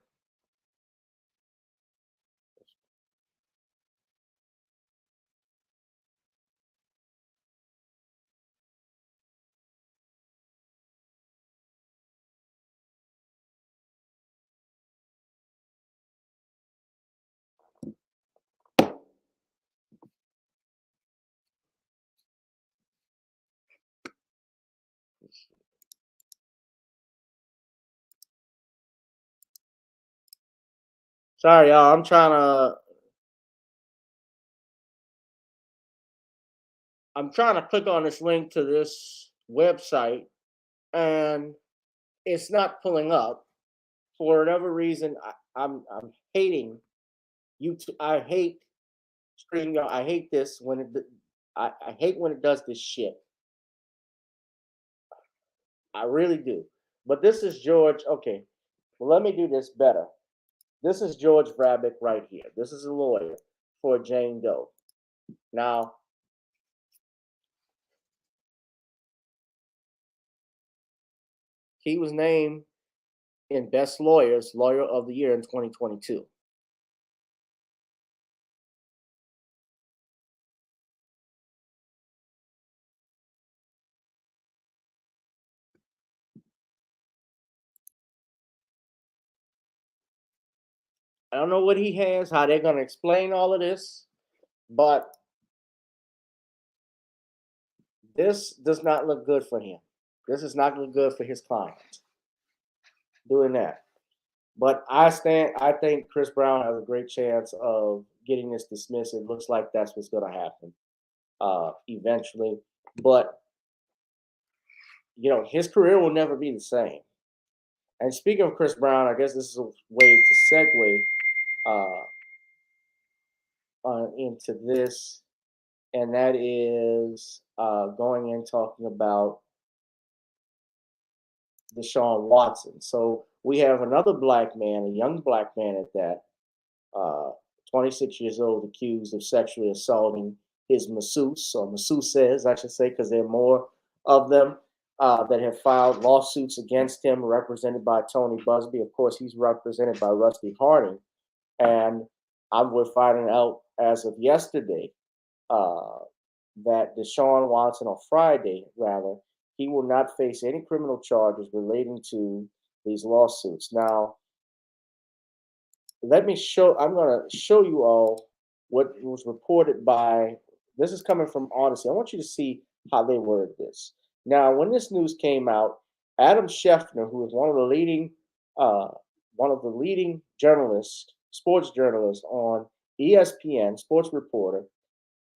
Sorry, y'all. I'm trying to click on this link to this website, and it's not pulling up for whatever reason. I'm hating YouTube. I hate StreamYard. I hate this when I hate when it does this shit. I really do. But this is George. Okay, well, let me do this better. This is George Vrabic right here. This is a lawyer for Jane Doe. Now, he was named in Best Lawyers, Lawyer of the Year in 2022. I don't know what he has, how they're going to explain all of this, but this does not look good for him. This is not look good for his client doing that. But I think Chris Brown has a great chance of getting this dismissed. It looks like that's what's going to happen eventually. But, his career will never be the same. And speaking of Chris Brown, I guess this is a way to segue into this, and that is going in talking about DeShaun Watson. So we have another black man, a young black man at that, 26 years old, accused of sexually assaulting his masseuse, or masseuses, I should say, because there are more of them that have filed lawsuits against him, represented by Tony Busby. Of course, he's represented by Rusty Harding. And we're finding out as of yesterday that DeShaun Watson, on Friday rather, he will not face any criminal charges relating to these lawsuits. Now, I'm going to show you all what was reported by, this is coming from Odyssey. I want you to see how they worded this. Now, when this news came out, Adam Schefter, who is one of the leading journalists, sports journalists on ESPN, sports reporter,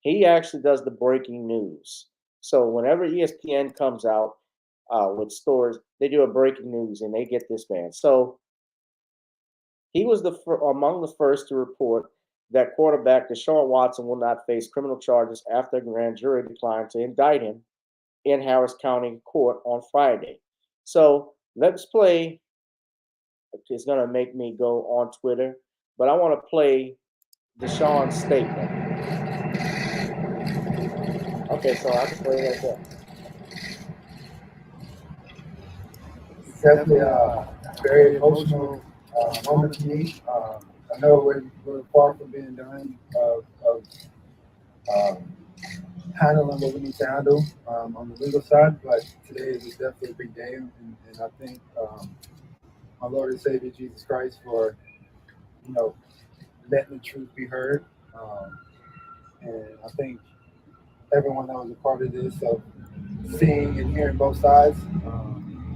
he actually does the breaking news. So whenever ESPN comes out with stories, they do a breaking news and they get this man. So he was among the first to report that quarterback DeShaun Watson will not face criminal charges after a grand jury declined to indict him in Harris County Court on Friday. So let's play. It's going to make me go on Twitter, but I want to play DeShaun's statement. Okay, so I can play that there. It's definitely a very emotional moment to me. I know we're far from being done of handling what we need to handle on the legal side, but today is definitely a big day, and I think my Lord and Savior Jesus Christ for letting the truth be heard, and I think everyone that was a part of this, of seeing and hearing both sides,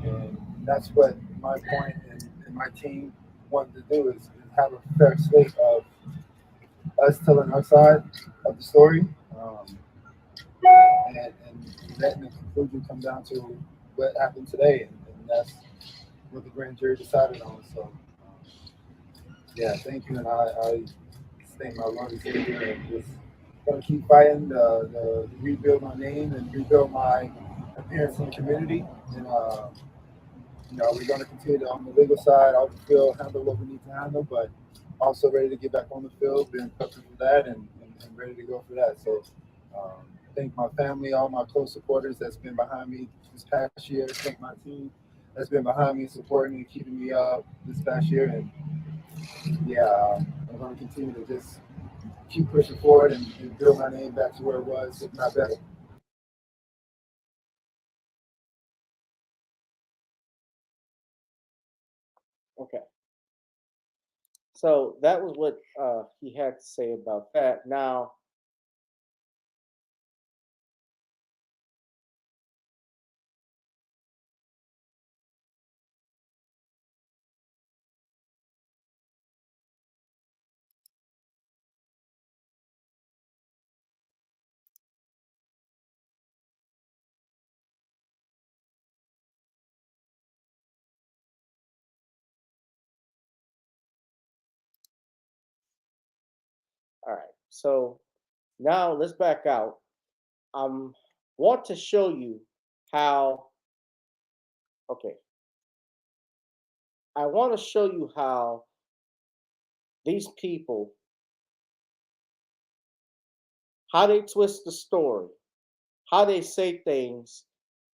and that's what my point and my team wanted to do is have a fair slate of us telling our side of the story, and letting the conclusion come down to what happened today, and that's what the grand jury decided on. So, yeah, thank you, and I thank my Lord and Savior, and just gonna keep fighting to rebuild my name and rebuild my appearance in the community, and we're gonna continue to, on the legal side, on the field, handle what we need to handle, but also ready to get back on the field, being prepared for that, and ready to go for that. So, thank my family, all my close supporters that's been behind me this past year. Thank my team that's been behind me, supporting me, keeping me up this past year. And yeah, I'm going to continue to just keep pushing forward and build my name back to where it was, if not better. Okay. So that was what he had to say about that. Now, all right. So now let's back out. Want to show you how. Okay. I want to show you how these people, how they twist the story, how they say things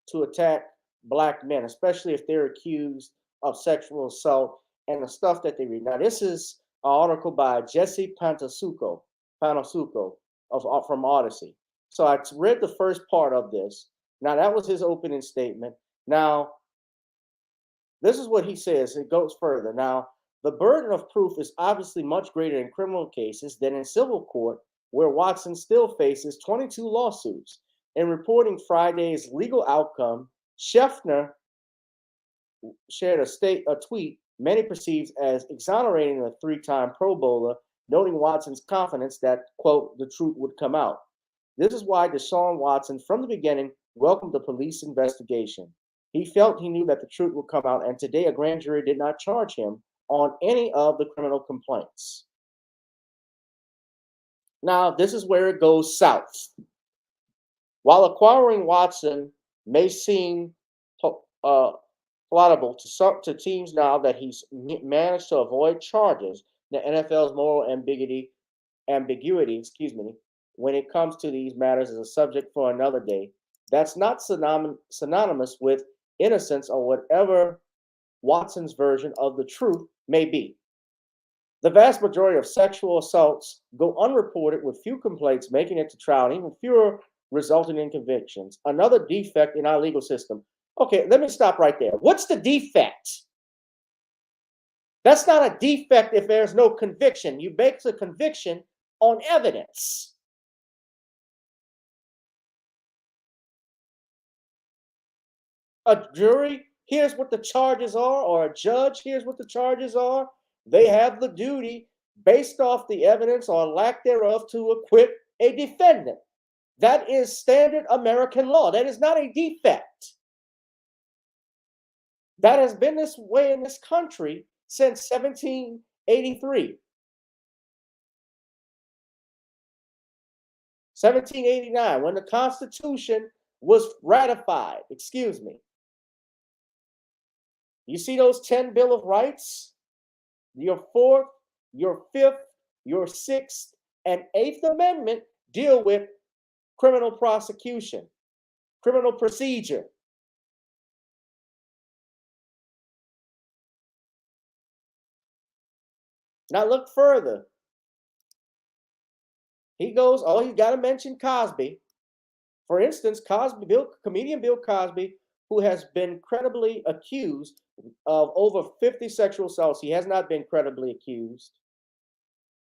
to attack Black men, especially if they're accused of sexual assault, and the stuff that they read. Now, this is an article by Jesse Panasuco from Odyssey. So I read the first part of this. Now, that was his opening statement. Now, this is what he says. It goes further. Now, the burden of proof is obviously much greater in criminal cases than in civil court, where Watson still faces 22 lawsuits. In reporting Friday's legal outcome, Schefter shared a tweet many perceived as exonerating the three-time Pro Bowler, noting Watson's confidence that, quote, the truth would come out. This is why DeShaun Watson, from the beginning, welcomed the police investigation. He felt he knew that the truth would come out, and today a grand jury did not charge him on any of the criminal complaints. Now, this is where it goes south. While acquiring Watson may seem palatable to teams now that he's managed to avoid charges, the NFL's moral ambiguity, when it comes to these matters is a subject for another day. That's not synonymous with innocence or whatever Watson's version of the truth may be. The vast majority of sexual assaults go unreported, with few complaints making it to trial and even fewer resulting in convictions. Another defect in our legal system. Okay, let me stop right there. What's the defect? That's not a defect if there's no conviction. You base a conviction on evidence. A jury, here's what the charges are, or a judge, here's what the charges are. They have the duty, based off the evidence or lack thereof, to acquit a defendant. That is standard American law. That is not a defect. That has been this way in this country since 1783. 1789, when the Constitution was ratified. Excuse me. You see those 10 Bill of Rights? Your 4th, your 5th, your 6th, and 8th Amendment deal with criminal prosecution, criminal procedure. Now look further. He goes, oh, you got to mention Cosby. For instance, comedian Bill Cosby, who has been credibly accused of over 50 sexual assaults. He has not been credibly accused.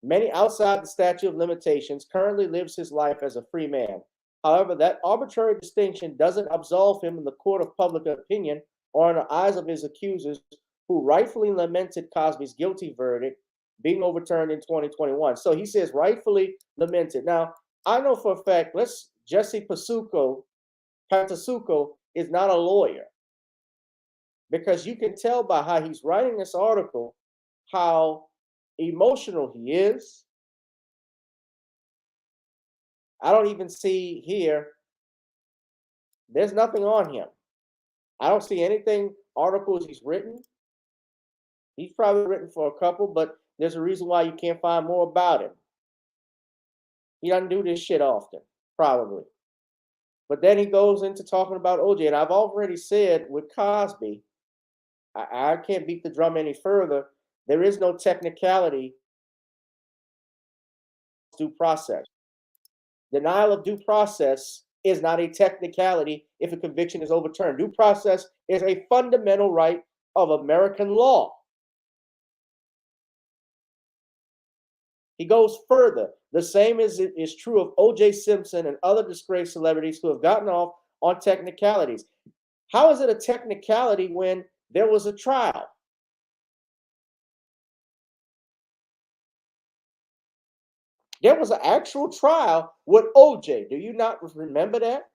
Many outside the statute of limitations, currently lives his life as a free man. However, that arbitrary distinction doesn't absolve him in the court of public opinion or in the eyes of his accusers, who rightfully lamented Cosby's guilty verdict being overturned in 2021. So he says rightfully lamented. Now, I know for a fact, Jesse Patasuco is not a lawyer, because you can tell by how he's writing this article how emotional he is. I don't even see here, there's nothing on him. I don't see anything, articles he's written. He's probably written for a couple, but there's a reason why you can't find more about him. He doesn't do this shit often, probably. But then he goes into talking about OJ, and I've already said with Cosby, I can't beat the drum any further. There is no technicality due process. Denial of due process is not a technicality if a conviction is overturned. Due process is a fundamental right of American law. He goes further. The same is true of O.J. Simpson and other disgraced celebrities who have gotten off on technicalities. How is it a technicality when there was a trial? There was an actual trial with O.J. Do you not remember that?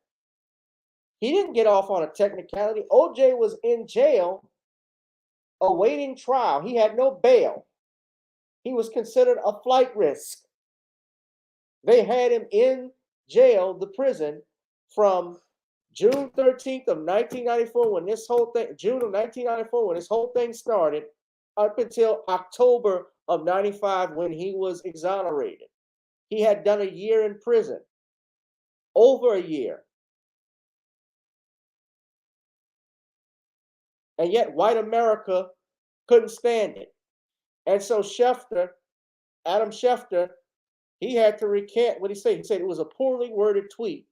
He didn't get off on a technicality. O.J. was in jail awaiting trial. He had no bail. He was considered a flight risk. They had him in jail, the prison, from June 13th of 1994, when this whole thing, June of 1994, when this whole thing started, up until October of 95, when he was exonerated. He had done a year in prison, over a year. And yet white America couldn't stand it. And so Adam Schefter, he had to recant what he said. He said it was a poorly worded tweet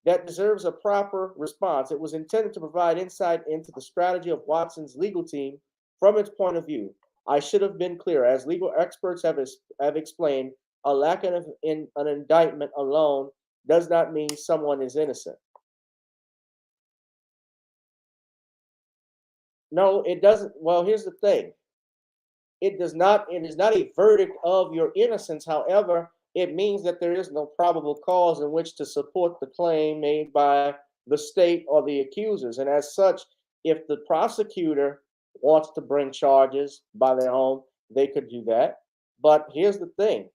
that deserves a proper response. It was intended to provide insight into the strategy of Watson's legal team from its point of view. I should have been clear. As legal experts have explained, a lack of an indictment alone does not mean someone is innocent. No, it doesn't. Well, here's the thing. It is not a verdict of your innocence. However, it means that there is no probable cause in which to support the claim made by the state or the accusers. And as such, if the prosecutor wants to bring charges by their own, they could do that. But here's the thing.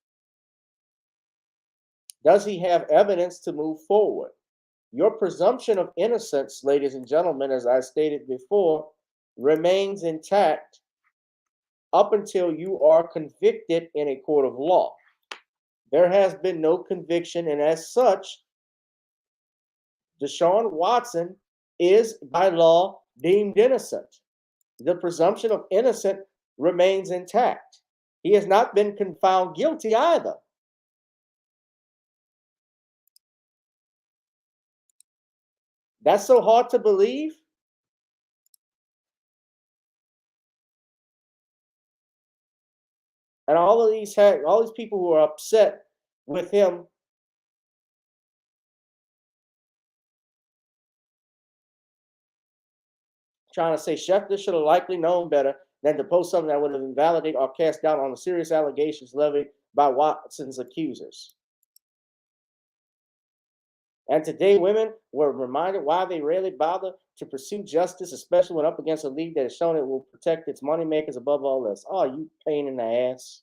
Does he have evidence to move forward? Your presumption of innocence, ladies and gentlemen, as I stated before, remains intact up until you are convicted in a court of law. There has been no conviction, and as such, DeShaun Watson is by law deemed innocent. The presumption of innocence remains intact. He has not been found guilty either. That's so hard to believe. And all these people who are upset with him trying to say Schefter should have likely known better than to post something that would have invalidated or cast doubt on the serious allegations levied by Watson's accusers. And today, women were reminded why they rarely bother to pursue justice, especially when up against a league that has shown it will protect its moneymakers above all else. Oh, you pain in the ass.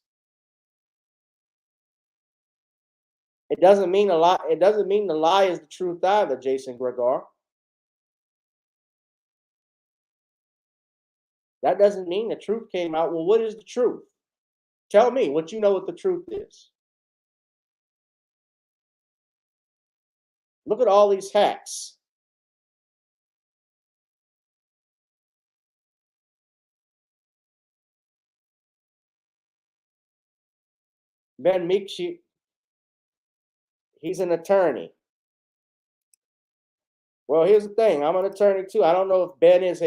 It doesn't mean a lie. It doesn't mean the lie is the truth either, Jason Gregar. That doesn't mean the truth came out. Well, what is the truth? Tell me what you know what the truth is. Look at all these hacks. Ben Meekshi, he's an attorney. Well, here's the thing. I'm an attorney too. I don't know if Ben is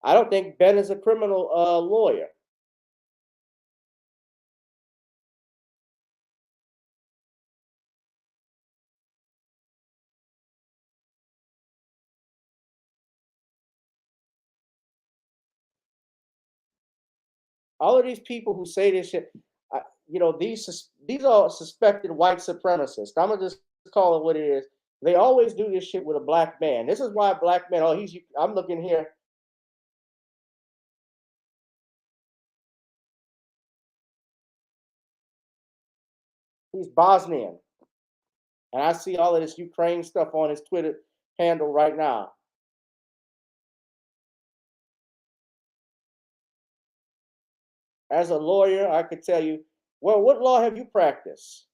I don't think Ben is a criminal lawyer. All of these people who say this shit, these are suspected white supremacists. I'm gonna just call it what it is. They always do this shit with a black man. This is why black men. I'm looking here. He's Bosnian, and I see all of this Ukraine stuff on his Twitter handle right now. As a lawyer, I could tell you, well, what law have you practiced?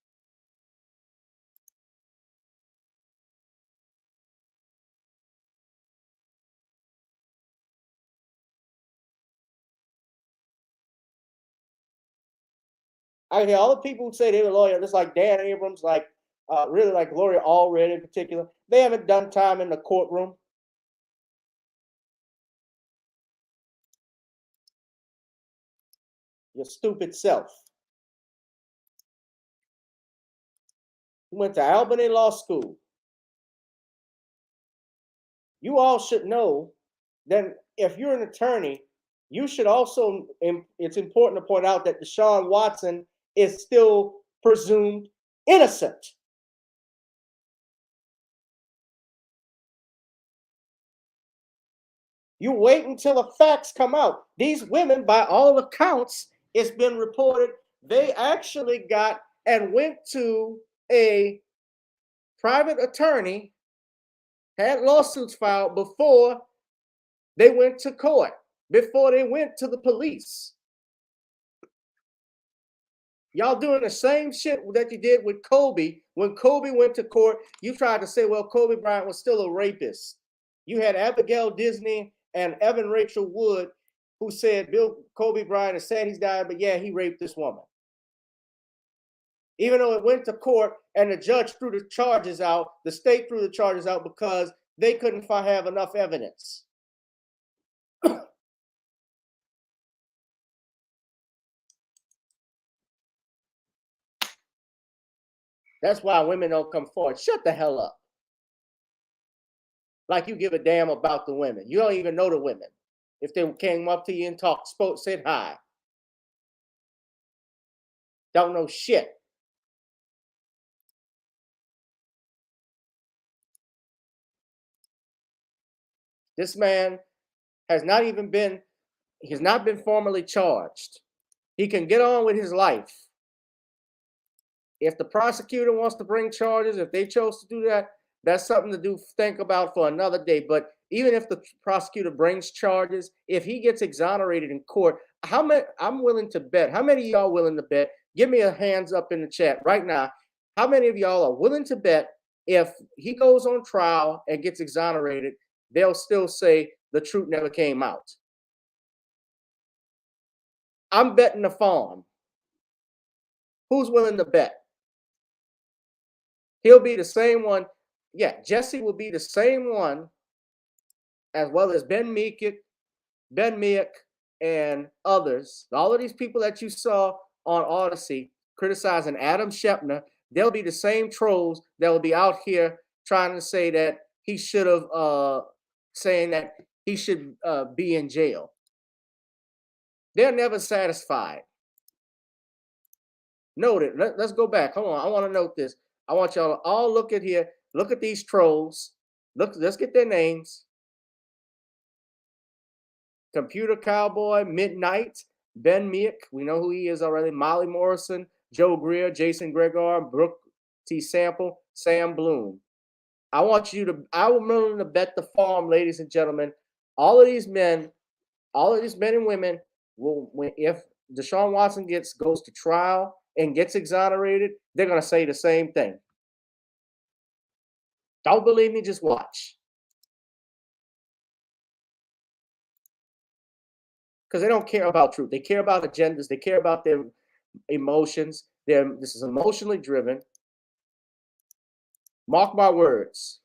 I hear all the people who say they're a lawyer, just like Dan Abrams, really like Gloria Allred in particular, they haven't done time in the courtroom. Your stupid self. You went to Albany Law School. You all should know that if you're an attorney, you should also, it's important to point out that DeShaun Watson is still presumed innocent. You wait until the facts come out. These women, by all accounts, it's been reported, they actually got and went to a private attorney, had lawsuits filed before they went to court, before they went to the police. Y'all doing the same shit that you did with Kobe. When Kobe went to court, you tried to say, well, Kobe Bryant was still a rapist. You had Abigail Disney and Evan Rachel Wood who said Kobe Bryant is sad he's died, but yeah, he raped this woman. Even though it went to court and the judge threw the charges out, the state threw the charges out because they couldn't have enough evidence. That's why women don't come forward. Shut the hell up. Like you give a damn about the women. You don't even know the women. If they came up to you and said hi. Don't know shit. This man has not been formally charged. He can get on with his life. If the prosecutor wants to bring charges, if they chose to do that, that's something to think about for another day. But even if the prosecutor brings charges, if he gets exonerated in court, I'm willing to bet. How many of y'all willing to bet? Give me a hands up in the chat right now. How many of y'all are willing to bet if he goes on trial and gets exonerated, they'll still say the truth never came out? I'm betting the farm. Who's willing to bet? He'll be the same one. Yeah, Jesse will be the same one, as well as Ben Miek, and others. All of these people that you saw on Odyssey criticizing Adam Shepner, they'll be the same trolls that will be out here trying to say that he should have, saying that he should be in jail. They're never satisfied. Note it. Let's go back. Hold on. I want to note this. I want y'all to all look at here. Look at these trolls. Look, let's get their names. Computer Cowboy, Midnight, Ben Miek, we know who he is already, Molly Morrison, Joe Greer, Jason Gregor, Brooke T. Sample, Sam Bloom. I am willing to bet the farm, ladies and gentlemen, all of these men and women will, if Deshaun Watson goes to trial and gets exonerated, they're going to say the same thing. Don't believe me, just watch. Because they don't care about truth. They care about agendas. They care about their emotions. This is emotionally driven. Mark my words.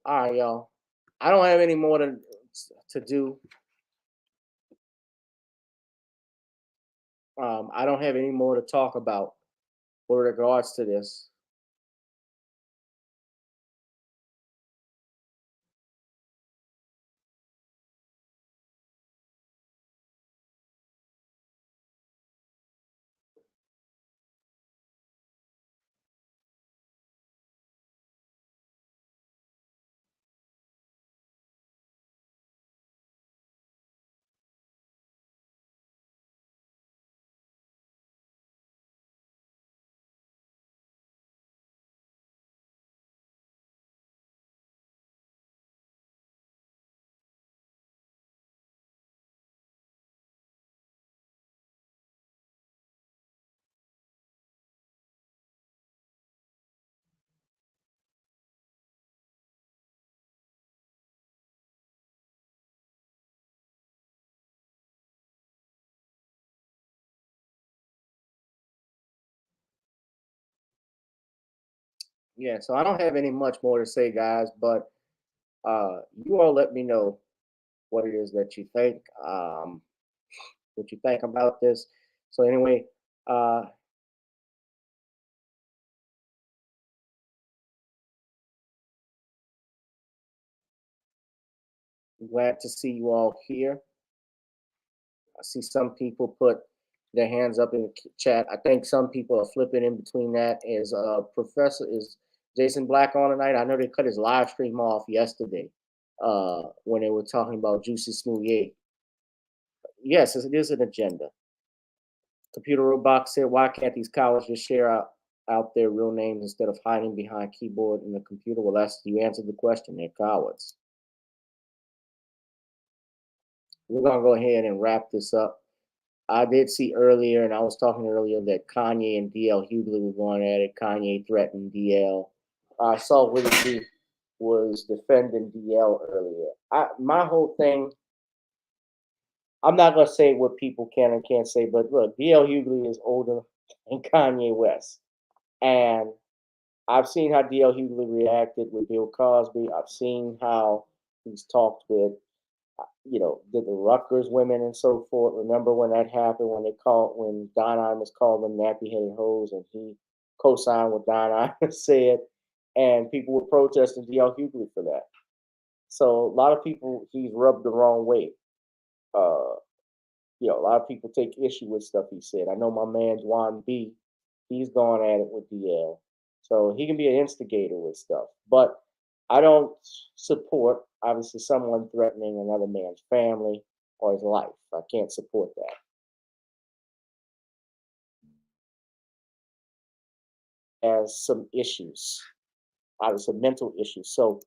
All right, y'all. I don't have any more to do. I don't have any more to talk about with regards to this. Yeah, so I don't have any much more to say, guys, but you all let me know what it is that you think, what you think about this. So anyway, I'm glad to see you all here. I see some people put their hands up in the chat. I think some people are flipping in between that. Is Jason Black on tonight? I know they cut his live stream off yesterday when they were talking about Juicy Smouye. Yes, it is an agenda. Computer Robot said, why can't these cowards just share out their real names instead of hiding behind keyboard in the computer? Well, you answered the question. They're cowards. We're going to go ahead and wrap this up. I did see earlier, and I was talking earlier, that Kanye and DL Hughley were going at it. Kanye threatened DL. I saw Willie D was defending DL earlier. My whole thing, I'm not going to say what people can and can't say, but look, DL Hughley is older than Kanye West. And I've seen how DL Hughley reacted with Bill Cosby. I've seen how he's talked with the Rutgers women and so forth. Remember when that happened, when Don Imus called them nappy-headed hoes, and he co-signed what Don Imus said, and people were protesting DL Hughley for that. So a lot of people, he's rubbed the wrong way. A lot of people take issue with stuff he said. I know my man Juan B, he's gone at it with DL. So he can be an instigator with stuff. But I don't support, obviously, someone threatening another man's family or his life. I can't support that. Has some issues, obviously mental issues. So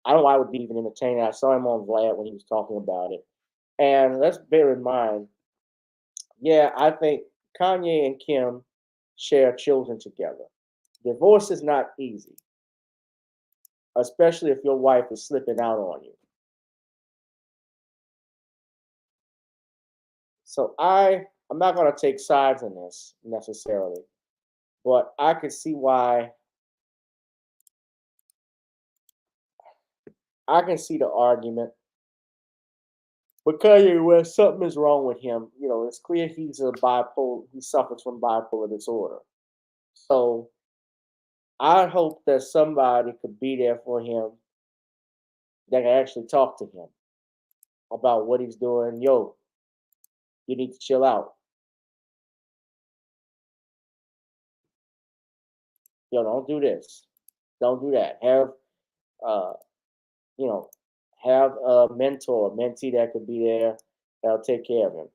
I don't know why I would be even entertaining. I saw him on Vlad when he was talking about it. And let's bear in mind, yeah, I think Kanye and Kim share children together. Divorce is not easy, especially if your wife is slipping out on you. So I'm not going to take sides in this necessarily, but I could see why. I can see the argument. But Kanye West, something is wrong with him. You know, it's clear he's a bipolar. He suffers from bipolar disorder. So I hope that somebody could be there for him that can actually talk to him about what he's doing. Yo, you need to chill out. Yo, don't do this. Don't do that. Uh, you know, have a mentor, a mentee that could be there that'll take care of him.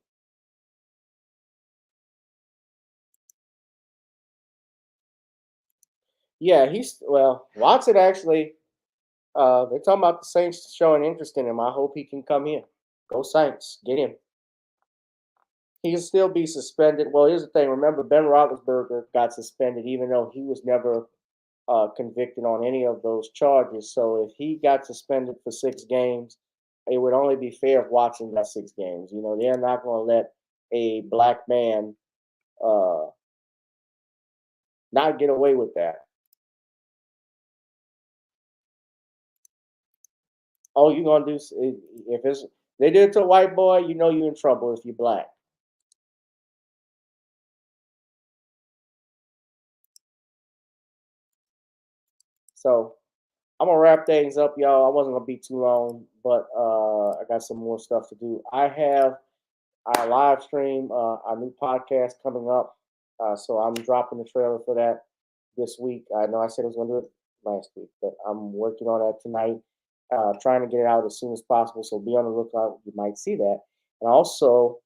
Yeah, Watson actually. They're talking about the Saints showing interest in him. I hope he can come here. Go Saints, get him. He can still be suspended. Well, here's the thing. Remember, Ben Roethlisberger got suspended, even though he was never convicted on any of those charges. So if he got suspended for 6 games, it would only be fair if Watson got 6 games. You know, they're not going to let a black man not get away with that. Oh, you're gonna do if it's they did it to a white boy, you know you're in trouble if you're black. So I'm gonna wrap things up, y'all. I wasn't gonna be too long, but I got some more stuff to do. I have our live stream, our new podcast coming up. So I'm dropping the trailer for that this week. I know I said I was gonna do it last week, but I'm working on that tonight. Trying to get it out as soon as possible. So be on the lookout. You might see that. And also,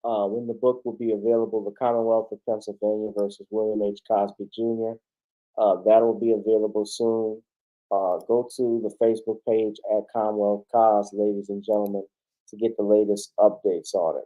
when the book will be available, The Commonwealth of Pennsylvania versus William H. Cosby Jr. That will be available soon. Go to the Facebook page at Commonwealth Cos, ladies and gentlemen, to get the latest updates on it.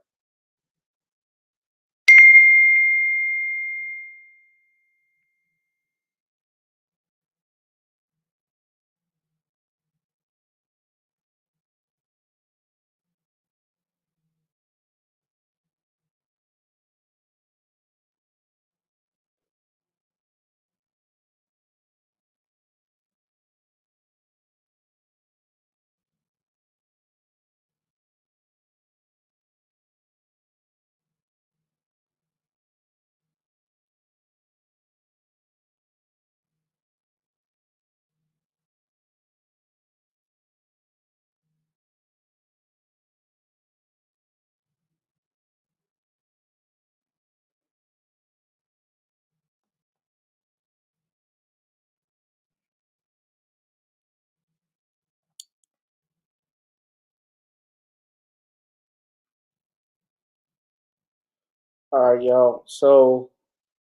All right, y'all. So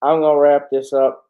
I'm gonna wrap this up.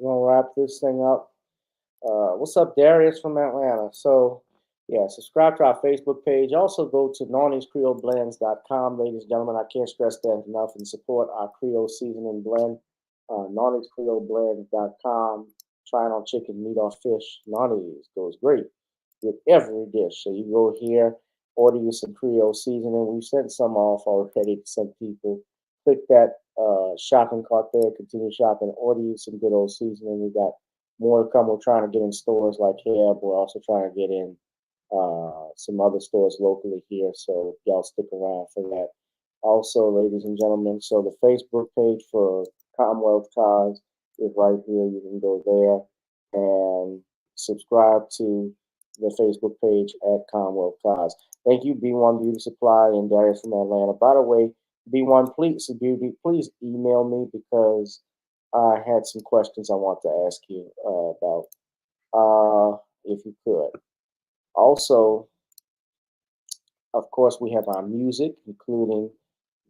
We're gonna wrap this thing up. What's up, Darius from Atlanta? So, yeah, subscribe to our Facebook page. Also, go to NorniesCreoleBlends.com, ladies and gentlemen. I can't stress that enough, and support our Creole seasoning blend. NorniesCreoleBlends.com. Trying on chicken, meat, or fish. Nornies goes great with every dish. So you go here, order you some Creole seasoning. We've sent some off already to some people. Click that shopping cart there, continue shopping, order you some good old seasoning. We got more to come. We're trying to get in stores like Heb. We're also trying to get in some other stores locally here. So y'all stick around for that. Also, ladies and gentlemen, so the Facebook page for Commonwealth Cause is right here. You can go there and subscribe to the Facebook page at Commonwealth Cause. Thank you, B1 Beauty Supply and Darius from Atlanta. By the way, B1, please email me because I had some questions I want to ask you about, if you could. Also, of course, we have our music, including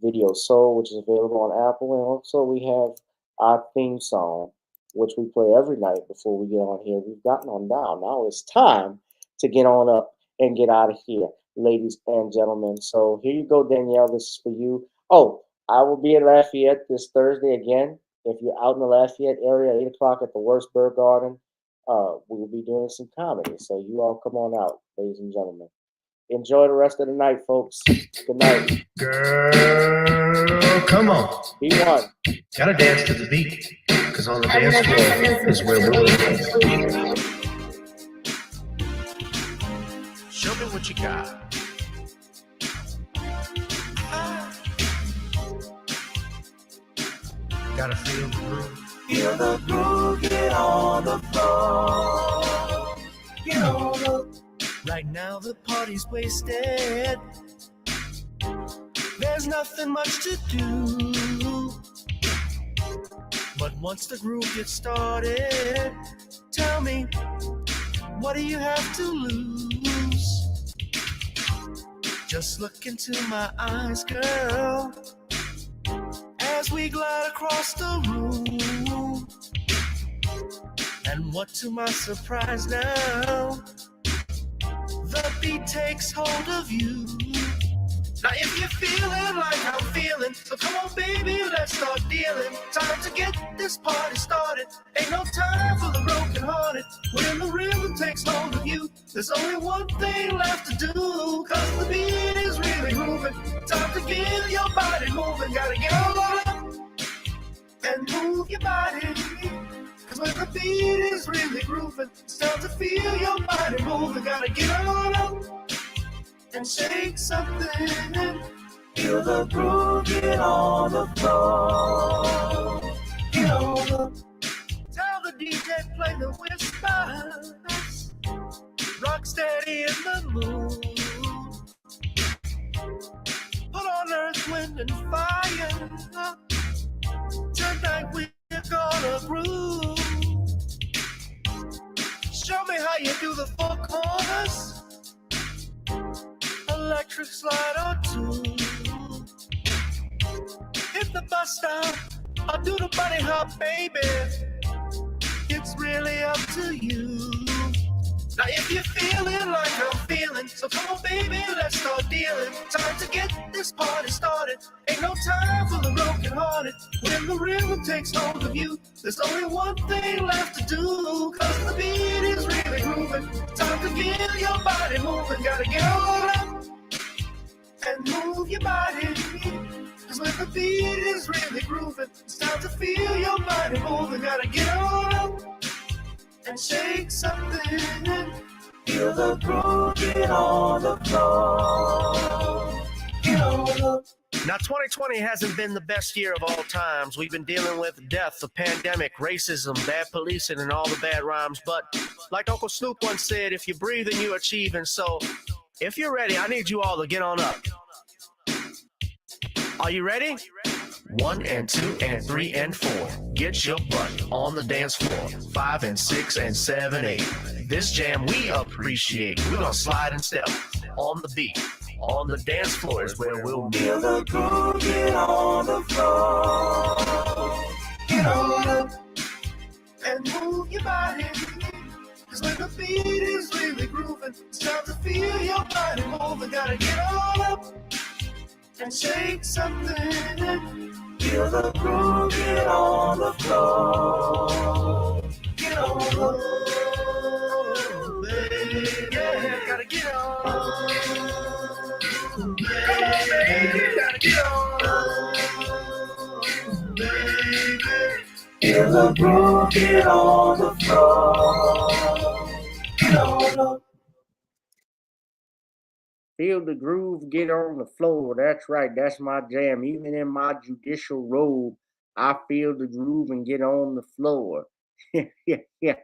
Video Soul, which is available on Apple, and also we have our theme song, which we play every night before we get on here. We've gotten on down. Now it's time to get on up and get out of here, ladies and gentlemen. So here you go, Danielle. This is for you. Oh, I will be at Lafayette this Thursday again. If you're out in the Lafayette area, 8 o'clock at the Wurzburg Garden, we will be doing some comedy. So you all come on out, ladies and gentlemen. Enjoy the rest of the night, folks. Good night. Girl, come on. Be1. Gotta dance to the beat, because on the dance floor is where we'll be. Show me what you got. Gotta feel the groove. Feel the groove, get on the floor. Get on the. Right now the party's wasted. There's nothing much to do. But once the groove gets started, tell me, what do you have to lose? Just look into my eyes, girl, as we glide across the room. And what to my surprise now, the beat takes hold of you. Now if you're feeling like I'm feeling, so come on baby, let's start dealing. Time to get this party started. Ain't no time for the broken hearted. When the rhythm takes hold of you, there's only one thing left to do. Cause the beat is really moving. Time to get your body moving. Gotta get on up and move your body. Cause when the beat is really grooving, it's time to feel your body moving. Gotta get on up and shake something. Feel the groove, get on the floor. Get on the. Tell the DJ play the whispers. Rock steady in the mood. Put on earth, wind, and fire. Tonight we're gonna groove. Show me how you do the four corners. Electric slide or two. Hit the bus stop or do the bunny hop, baby. It's really up to you. Now if you're feeling like I'm feeling, so come on baby, let's start dealing. Time to get this party started. Ain't no time for the broken hearted. When the rhythm takes hold of you, there's only one thing left to do. Cause the beat is really grooving. Time to get your body moving. Gotta get on up and move your body. Cause when the beat is really grooving, it's time to feel your body moving. Gotta get on up and shake something. Feel the groove, get on the floor. Get on the. Now 2020 hasn't been the best year of all times. We've been dealing with death, the pandemic, racism, bad policing, and all the bad rhymes. But like Uncle Snoop once said, if you breathe and you achieve. And so if you're ready, I need you all to get on up. Are you ready? 1 and 2 and 3 and 4. Get your butt on the dance floor. 5 and 6 and 7, 8. This jam we appreciate. We're gonna slide and step on the beat. On the dance floor is where we'll be. Feel the groove, get on the floor. Get on up and move your body. Cause when the beat is really grooving, it's time to feel your body moving. Gotta get on up and shake something. Feel the groove, get on the floor. Get on the floor, baby. Yeah, gotta get on. Come on, baby, gotta get on. Baby. Feel the groove, get on the floor. Get on the. Feel the groove, get on the floor. That's right. That's my jam. Even in my judicial robe, I feel the groove and get on the floor. Yeah.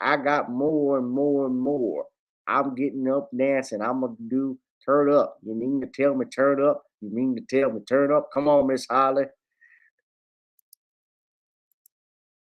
I got more and more and more. I'm getting up dancing. I'm going to do turn up. You mean to tell me turn up? You mean to tell me turn up? Come on, Miss Holly.